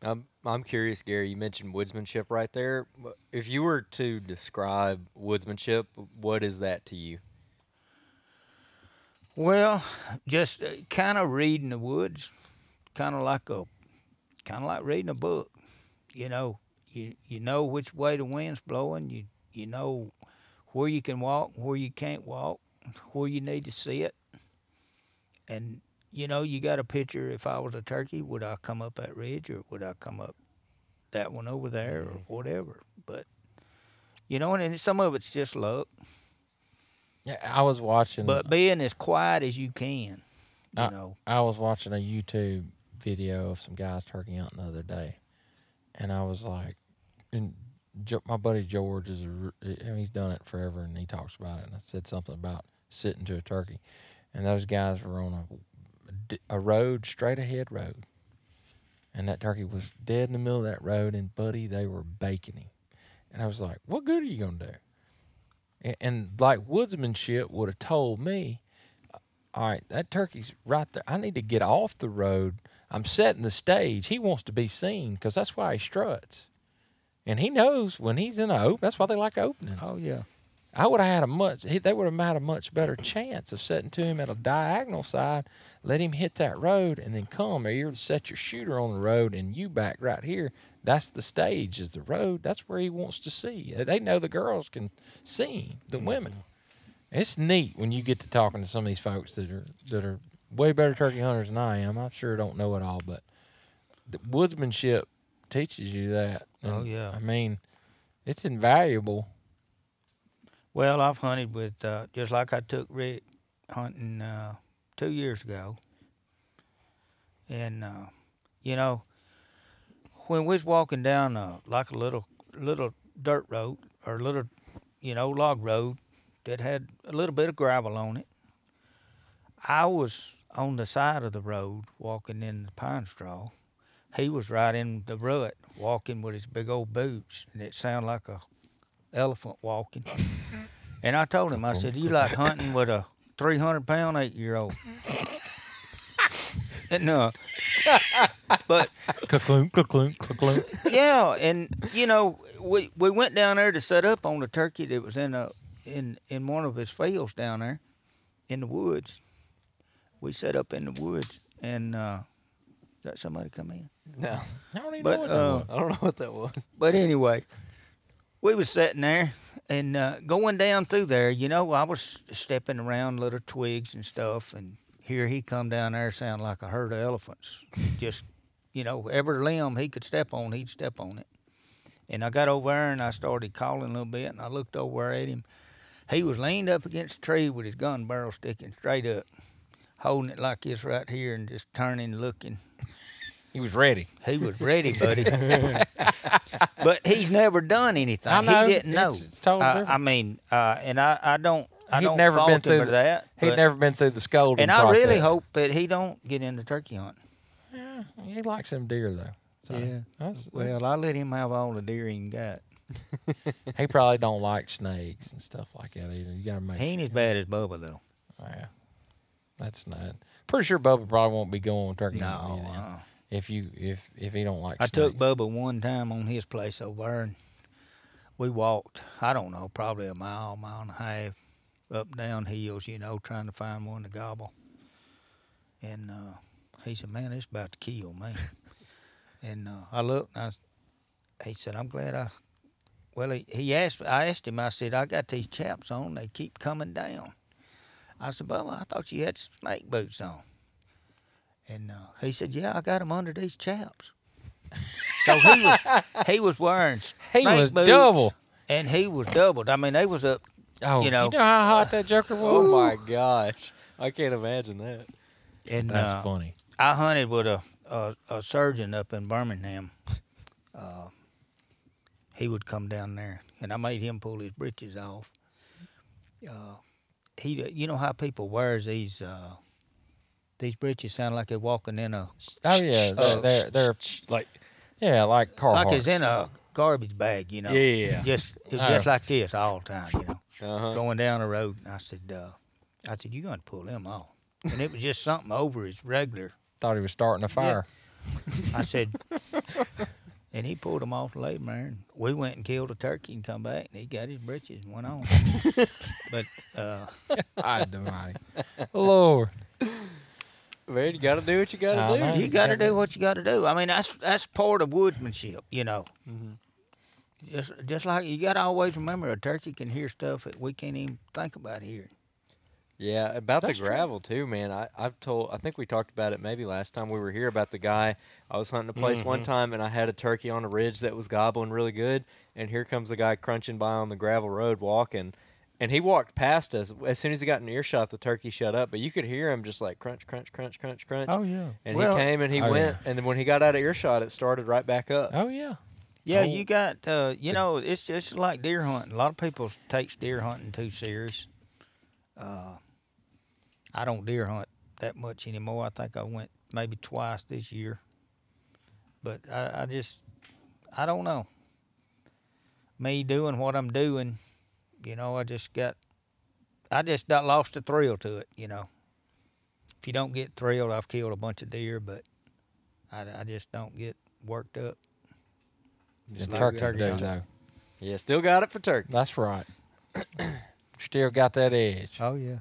I'm curious, Gary. You mentioned woodsmanship right there. If you were to describe woodsmanship, what is that to you? Well, just kind of reading the woods, kind of like reading a book. You know which way the wind's blowing. You know where you can walk, where you can't walk, where you need to sit. And you got a picture. If I was a turkey, would I come up that ridge or would I come up that one over there or whatever? But and some of it's just luck. Yeah, I was watching. But being as quiet as you can. I was watching a YouTube video of some guys turkey hunting the other day, and I was like, my buddy George he's done it forever, and he talks about it, and I said something about sitting to a turkey, and those guys were on a road, straight ahead road, and that turkey was dead in the middle of that road, and buddy, they were baking him, and I was like, what good are you gonna do? And like woodsmanship would have told me, all right, that turkey's right there. I need to get off the road. I'm setting the stage. He wants to be seen because that's why he struts. And he knows when he's in the open, that's why they like openings. Oh, yeah. I would have had they would have had a much better chance of setting to him at a diagonal side, let him hit that road, and then come. Or you set your shooter on the road and you back right here. That's the stage, is the road. That's where he wants to see. They know the girls can see the women. It's neat when you get to talking to some of these folks that are way better turkey hunters than I am. I sure don't know it all, but the woodsmanship teaches you that. And, Oh, yeah. I mean, it's invaluable. Well, I've hunted with, just like I took Rick hunting 2 years ago. And, you know, when we was walking down like a little dirt road or little, you know, log road that had a little bit of gravel on it, I was on the side of the road walking in the pine straw. He was right in the rut walking with his big old boots, and it sounded like a elephant walking. And I told him, I said, you like hunting with a 300-pound 8-year-old. And but Ka-clunk. yeah, and you know, we went down there to set up on the turkey that was in one of his fields down there in the woods. We set up in the woods, and that somebody come in? No, I don't even But, know what that was. I don't know what that was. But anyway, we was sitting there and going down through there. You know, I was stepping around little twigs and stuff, and here he come down there, sound like a herd of elephants. Just, you know, every limb he could step on, he'd step on it. And I got over there and I started calling a little bit, and I looked over at him. He was leaned up against a tree with his gun barrel sticking straight up, holding it like this right here, and just turning, looking. He was ready. He was ready, buddy. But he's never done anything. I know. He didn't know. It's totally different. I mean, and I don't He'd never fault been him through for that. He'd but- never been through the scolding And I process. really hope that he don't get into turkey hunting. Yeah, he likes them deer though. So Well, I let him have all the deer he can got. he probably don't like snakes and stuff like that either. You gotta make He ain't as bad as Bubba though. Yeah, that's not. Pretty sure Bubba probably won't be going turkey No. hunting with you then. If he don't like I snakes. took Bubba one time on his place over there, and we walked, I don't know, probably a mile and a half up and down hills, you know, trying to find one to gobble. And he said, man, it's about to kill me. And I looked, and he said, I'm glad I asked him, I said, I got these chaps on, they keep coming down. I said, Bubba, I thought you had snake boots on. And he said, yeah, I got them under these chaps. So he was wearing He snake was boots, double. and he was doubled. I mean, they was up. Oh, you know. how hot that joker was? Oh my gosh, I can't imagine that. And That's funny. I hunted with a surgeon up in Birmingham. He would come down there, and I made him pull his breeches off. You know how people wears these breeches sound like they're walking in a Oh yeah, they're Like, like car like it's hearts. in a garbage bag, you know. yeah. It was just like this all the time, you know. Uh-huh. Going down the road, and I said, you're going to pull them off. And it was just something over his regular. Thought he was starting a fire. I said, and he pulled them off the labor there, and we went and killed a turkey and come back, and he got his britches and went on. But, God almighty. Lord. Man, you got to do what you got I to do. know. you got to do what you got to do. I mean, that's part of woodsmanship, you know. Just like you got to always remember, a turkey can hear stuff that we can't even think about hearing. Yeah, about That's the true. gravel too, man. I think we talked about it maybe last time we were here about the guy. I was hunting a place one time and I had a turkey on a ridge that was gobbling really good, and here comes the guy crunching by on the gravel road walking, and he walked past us. As soon as he got in earshot, the turkey shut up, but you could hear him just like crunch, crunch, crunch, crunch, crunch. yeah. And Well, he came and he Oh, went, yeah. and then when he got out of earshot, it started right back up. Oh yeah. Yeah, Oh. you got, you know, it's just like deer hunting. A lot of people takes deer hunting too serious. I don't deer hunt that much anymore. I think I went maybe twice this year. But I don't know. Me doing what I'm doing, you know, I just got lost the thrill to it, you know. if you don't get thrilled, I've killed a bunch of deer, but I just don't get worked up. The like turkey turkey do, hunting. though. Yeah, still got it for turkey. That's right. Still got that edge. Oh yeah.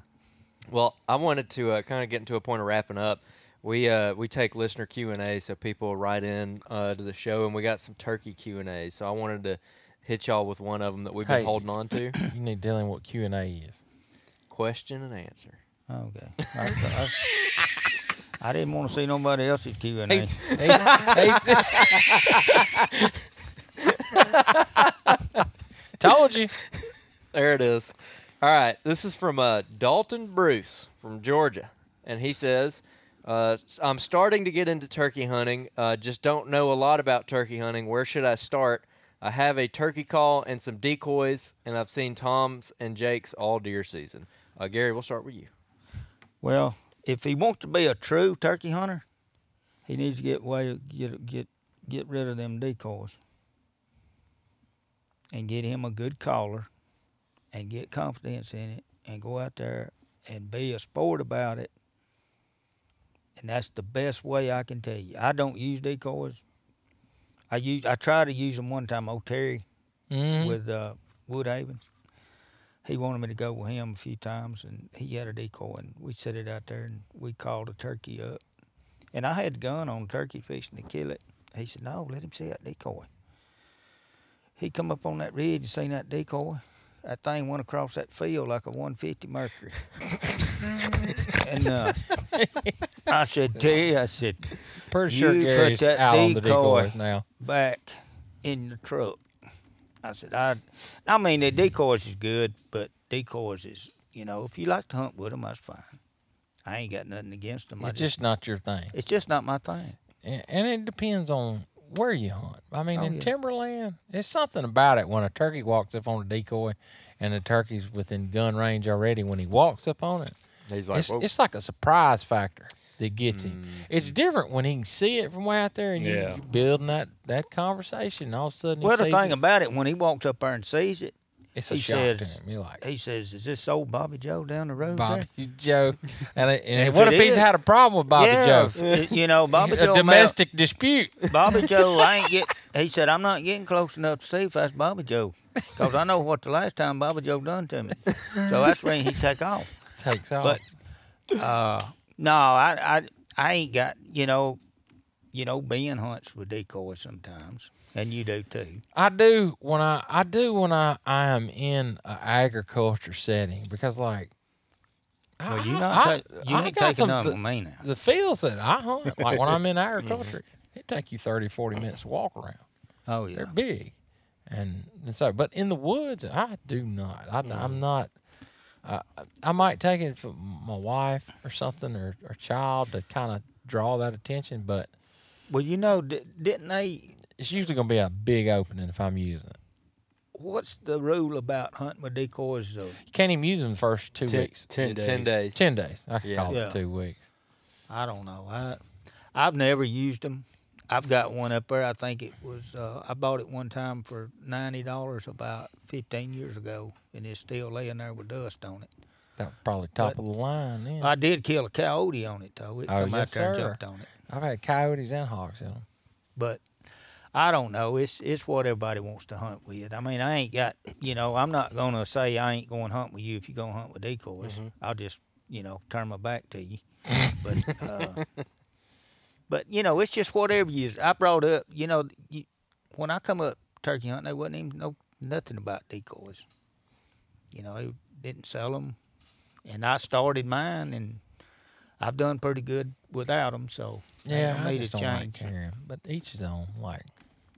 Well, I wanted to kind of get into a point of wrapping up. We take listener Q&A, so people write in to the show, and we got some turkey Q&A. So I wanted to hit y'all with one of them that we've been holding on to. You need to tell him what Q&A is. Question and answer. Okay. I didn't want to see nobody else's Q&A. Told you. There it is. All right, this is from Dalton Bruce from Georgia, and he says, I'm starting to get into turkey hunting, just don't know a lot about turkey hunting. Where should I start? I have a turkey call and some decoys, and I've seen Tom's and Jake's all deer season. Gary, we'll start with you. Well, if he wants to be a true turkey hunter, he needs to get rid of them decoys and get him a good caller and get confidence in it and go out there and be a sport about it. And that's the best way I can tell you. I don't use decoys. I tried to use them one time. Old Terry with Woodhaven. He wanted me to go with him a few times, and he had a decoy, and we set it out there, and we called a turkey up. And I had the gun on the turkey fishing to kill it. He said, no, let him see that decoy. He come up on that ridge and seen that decoy. That thing went across that field like a 150 Mercury. And I said, Terry, Pretty sure you Gary's put that out on the decoy decoys now. back in the truck. I said, I mean, the decoys is good, but decoys is, if you like to hunt with them, that's fine. I ain't got nothing against them. It's just not your thing. It's just not my thing. And it depends on where you hunt. I mean, in yeah. timberland, there's something about it when a turkey walks up on a decoy and the turkey's within gun range already. When he walks up on it, He's like, it's like a surprise factor that gets him. It's different when he can see it from way out there and you're building that conversation. And all of a sudden, Well, the sees thing it. about it, when he walks up there and sees it, It's a he shock says, to him. You're like, he says, is this old Bobby Joe down the road there? Bobby Joe. And if what it if he's is- had a problem with Bobby Yeah, Joe? Bobby A Joe. domestic dispute. Bobby Joe, he said, I'm not getting close enough to see if that's Bobby Joe. Because I know what the last time Bobby Joe done to me. So that's when he take off. Takes off. But, no, I ain't got, Ben hunts with decoys sometimes. And you do too. I do when I am in an agriculture setting because like Well, you got ain't taking some none with me now. the fields that I hunt like when I'm in agriculture it take you 30-40 minutes to walk around. Oh yeah. They're big, and so but in the woods I do not. I'm not. I might take it for my wife or something or child to kind of draw that attention, but Well, didn't they? it's usually gonna be a big opening if I'm using it. What's the rule about hunting with decoys? Though? You can't even use them the first 2 weeks. 10 days. 10 days. 10 days. I could call Yeah. it 2 weeks. I don't know. I've never used them. I've got one up there. I think it was. I bought it one time for $90 about 15 years ago, and it's still laying there with dust on it. That was probably top of the line then. I did kill a coyote on it though. It come out there and jumped on it. I've had coyotes and hawks in them. But I don't know. It's what everybody wants to hunt with. I mean, I ain't got. I'm not gonna say I ain't going to hunt with you if you're gonna hunt with decoys. I'll just turn my back to you. But it's just whatever you. I brought up. When I come up turkey hunting, they wasn't even know nothing about decoys. They didn't sell them, and I started mine, and I've done pretty good without them. So Yeah, I I made just a don't like change. carrying. But each his own. Like,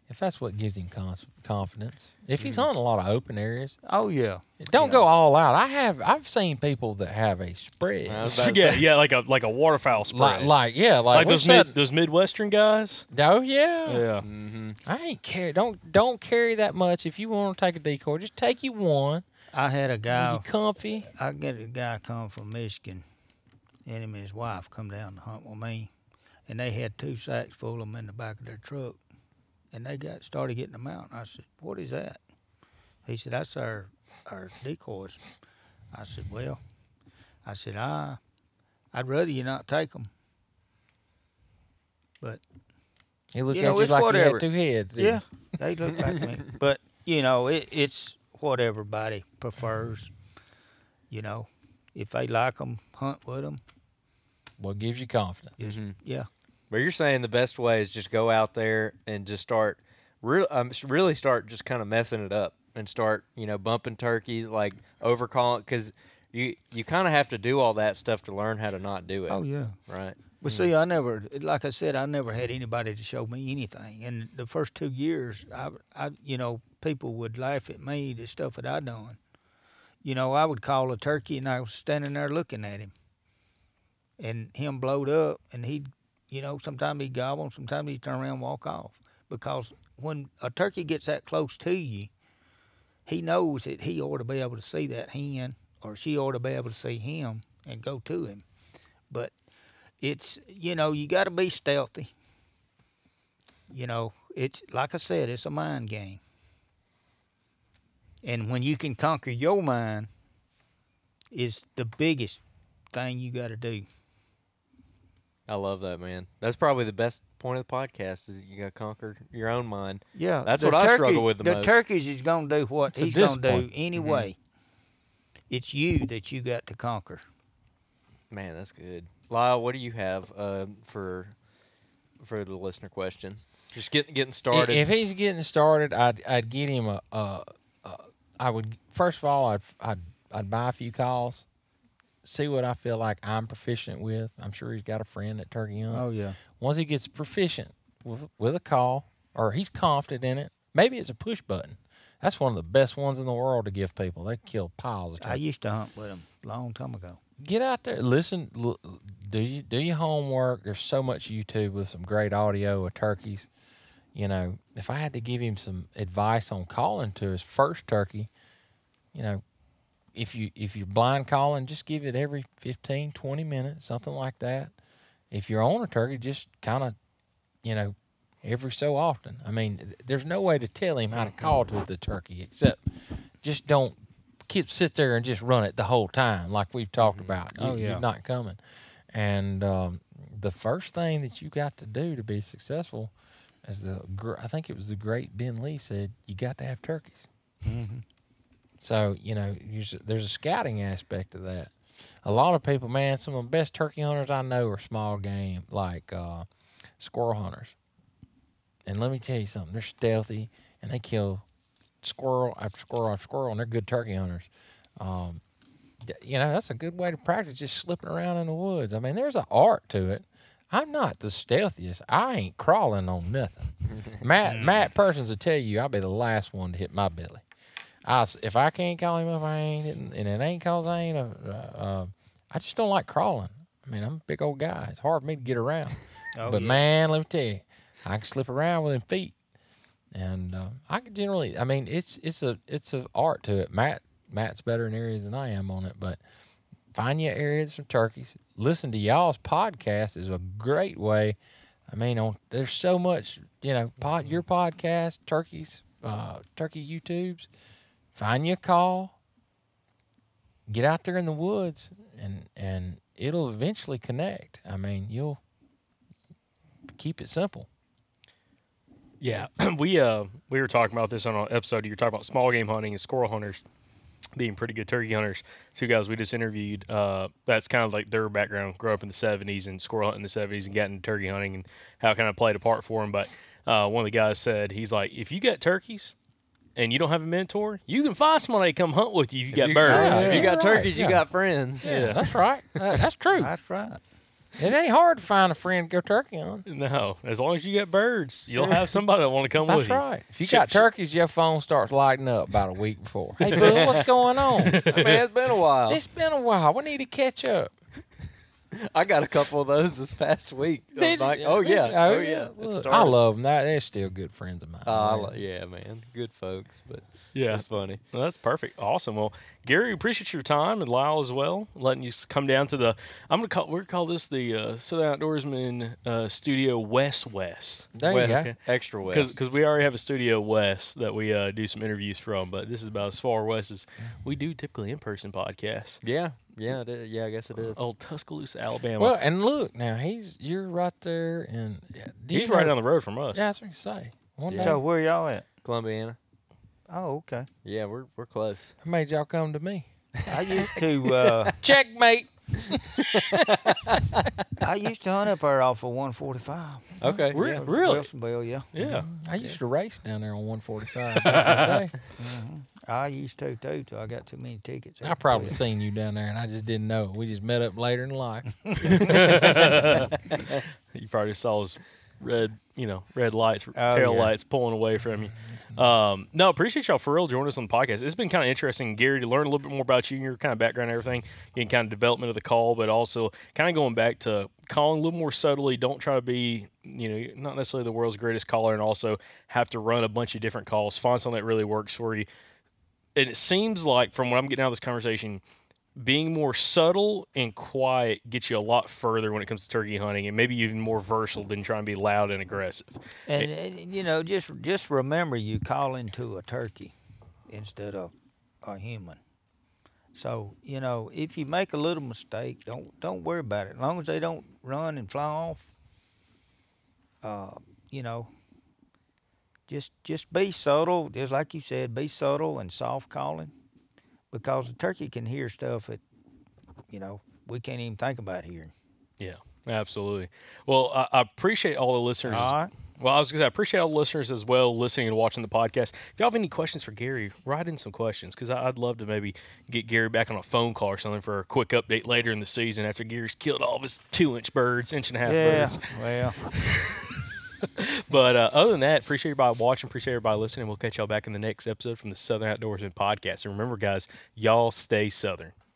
if that's what gives him confidence. If he's hunting a lot of open areas, Oh yeah. don't go all out. I've seen people that have a spread. I was about to say, Yeah, like a waterfowl spread. Like Like we're setting- those Midwestern guys. Oh yeah. Yeah. I ain't carry. Don't carry that much. If you want to take a decoy, just take you one. I had a guy. You comfy. I get a guy come from Michigan, and him and his wife come down to hunt with me, and they had 2 sacks full of them in the back of their truck, and they started getting them out. And I said, "What is that?" He said, "That's our decoys." I said, "Well," I I'd rather you not take them. But He looked You know, at you it's like whatever. you had 2 heads. didn't yeah, they look like me. But you know, it's what everybody prefers. You know, if they like them, hunt with them. he? What gives you confidence? Yeah. But you're saying the best way is just go out there and just start, really start just kind of messing it up and start, bumping turkey, like overcalling, because you kind of have to do all that stuff to learn how to not do it. Oh yeah. Right. But see, I never, like I said, I never had anybody to show me anything. And the first 2 years, I people would laugh at me, the stuff that I done. I would call a turkey, and I was standing there looking at him, and him blowed up, and he'd, sometimes he'd gobble, sometimes he'd turn around and walk off. Because when a turkey gets that close to you, he knows that he ought to be able to see that hen, or she ought to be able to see him and go to him. But it's, you got to be stealthy. It's like I said, it's a mind game. And when you can conquer your mind is the biggest thing you got to do. I love that, man. That's probably the best point of the podcast is you got to conquer your own mind. Yeah. That's what I struggle with the most. The turkeys is going to do what It's a he's going to discipline. do anyway. It's you that you got to conquer. Man, that's good. Lyle, what do you have for the listener question? Just getting started. If he's getting started, I'd get him I would first of all I'd buy a few calls, see what I feel like I'm proficient with. I'm sure he's got a friend that turkey hunts. Oh, yeah. Once he gets proficient with a call, or he's confident in it, maybe it's a push button. That's one of the best ones in the world to give people. They kill piles of I turkey. used to hunt with them a long time ago. Get out there, listen, do your homework. There's so much YouTube with some great audio of turkeys. If I had to give him some advice on calling to his first turkey, if you're blind calling, just give it every 15, 20 minutes, something like that. If you're on a turkey, just kind of, every so often. I mean, there's no way to tell him how to call to the turkey except just don't sit there and just run it the whole time like we've talked about. You're not coming. And the first thing that you got to do to be successful, as I think it was the great Ben Lee said, you got to have turkeys. Mm-hmm. So, there's a scouting aspect to that. A lot of people, man, some of the best turkey hunters I know are small game, like squirrel hunters. And let me tell you something, they're stealthy, and they kill squirrel after squirrel after squirrel, and they're good turkey hunters. That's a good way to practice, just slipping around in the woods. I mean, there's an art to it. I'm not the stealthiest. I ain't crawling on nothing. Matt Persons will tell you I'll be the last one to hit my belly. If I can't call him up, I ain't hitting, and it ain't cause I ain't I just don't like crawling. I mean, I'm a big old guy. It's hard for me to get around. But man, let me tell you, I can slip around with them feet, and I can generally. I mean, it's a art to it. Matt's better in areas than I am on it, but find your areas of turkeys. Listen to y'all's podcast is a great way. I mean, there's so much, your podcast, turkeys, turkey YouTubes. Find you a call. Get out there in the woods, and it'll eventually connect. I mean, you'll keep it simple. Yeah, we were talking about this on an episode. You were talking about small game hunting and squirrel hunters being pretty good turkey hunters. 2 guys we just interviewed, that's kind of like their background, grew up in the 70s and squirrel hunting in the 70s and got into turkey hunting and how it kind of played a part for them. But one of the guys said, he's like, if you got turkeys and you don't have a mentor, you can find somebody to come hunt with you. You got birds. If you got Right, turkeys, you got friends. Yeah, that's right. That's true. That's right. It ain't hard to find a friend to go turkey on. No, as long as you got birds, you'll have somebody that want to come That's with you. right. If you got turkeys, your phone starts lighting up about a week before. Hey, bud, what's going on? Man, it's been a while. It's been a while. We need to catch up. I got a couple of those this past week. Did you? Like, oh yeah. It Look, started. I love them. They're still good friends of mine. Yeah, man. Good folks, but Yeah. that's funny. Well, that's perfect. Awesome. Well, Gary, appreciate your time, and Lyle as well, letting you come down to the. we're gonna call this the Southern Outdoorsman Studio West. There you go. Extra west. Because we already have a studio west that we do some interviews from, but this is about as far west as we do typically in-person podcasts. Yeah. Yeah, it is. Yeah, I guess it is. Old Tuscaloosa, Alabama. Well, and look now, you're right there, and He's right down the road from us. Yeah, that's what you say. One Yeah. day, So where y'all at? Columbiana. Oh, okay. Yeah, we're close. I made y'all come to me. I used to Checkmate. I used to hunt up there off of 145. Okay. Re- yeah. Really? Wilsonville, yeah. Yeah. I used to race down there on 145 back in the day. I used to too till I got too many tickets. I probably seen you down there, and I just didn't know it. We just met up later in life. You probably saw his red lights, Oh, tail yeah. lights pulling away from you. No, appreciate y'all for real joining us on the podcast. It's been kind of interesting, Gary, to learn a little bit more about you and your kind of background and everything, and kind of development of the call, but also kind of going back to calling a little more subtly. Don't try to be, not necessarily the world's greatest caller, and also have to run a bunch of different calls. Find something that really works for you. And it seems like, from what I'm getting out of this conversation, being more subtle and quiet gets you a lot further when it comes to turkey hunting, and maybe even more versatile than trying to be loud and aggressive. And just remember, you call into a turkey instead of a human. So if you make a little mistake, don't worry about it. As long as they don't run and fly off, just be subtle. Just like you said, be subtle and soft calling. Because the turkey can hear stuff that, we can't even think about hearing. Yeah, absolutely. Well, I appreciate all the listeners. All right. Well, I was going to say, I appreciate all the listeners as well listening and watching the podcast. If y'all have any questions for Gary, write in some questions, because I'd love to maybe get Gary back on a phone call or something for a quick update later in the season after Gary's killed all of his 2-inch birds, 1.5-inch birds. Well. But other than that, appreciate everybody watching, appreciate everybody listening. We'll catch y'all back in the next episode from the Southern Outdoorsman Podcast. And remember, guys, y'all stay Southern.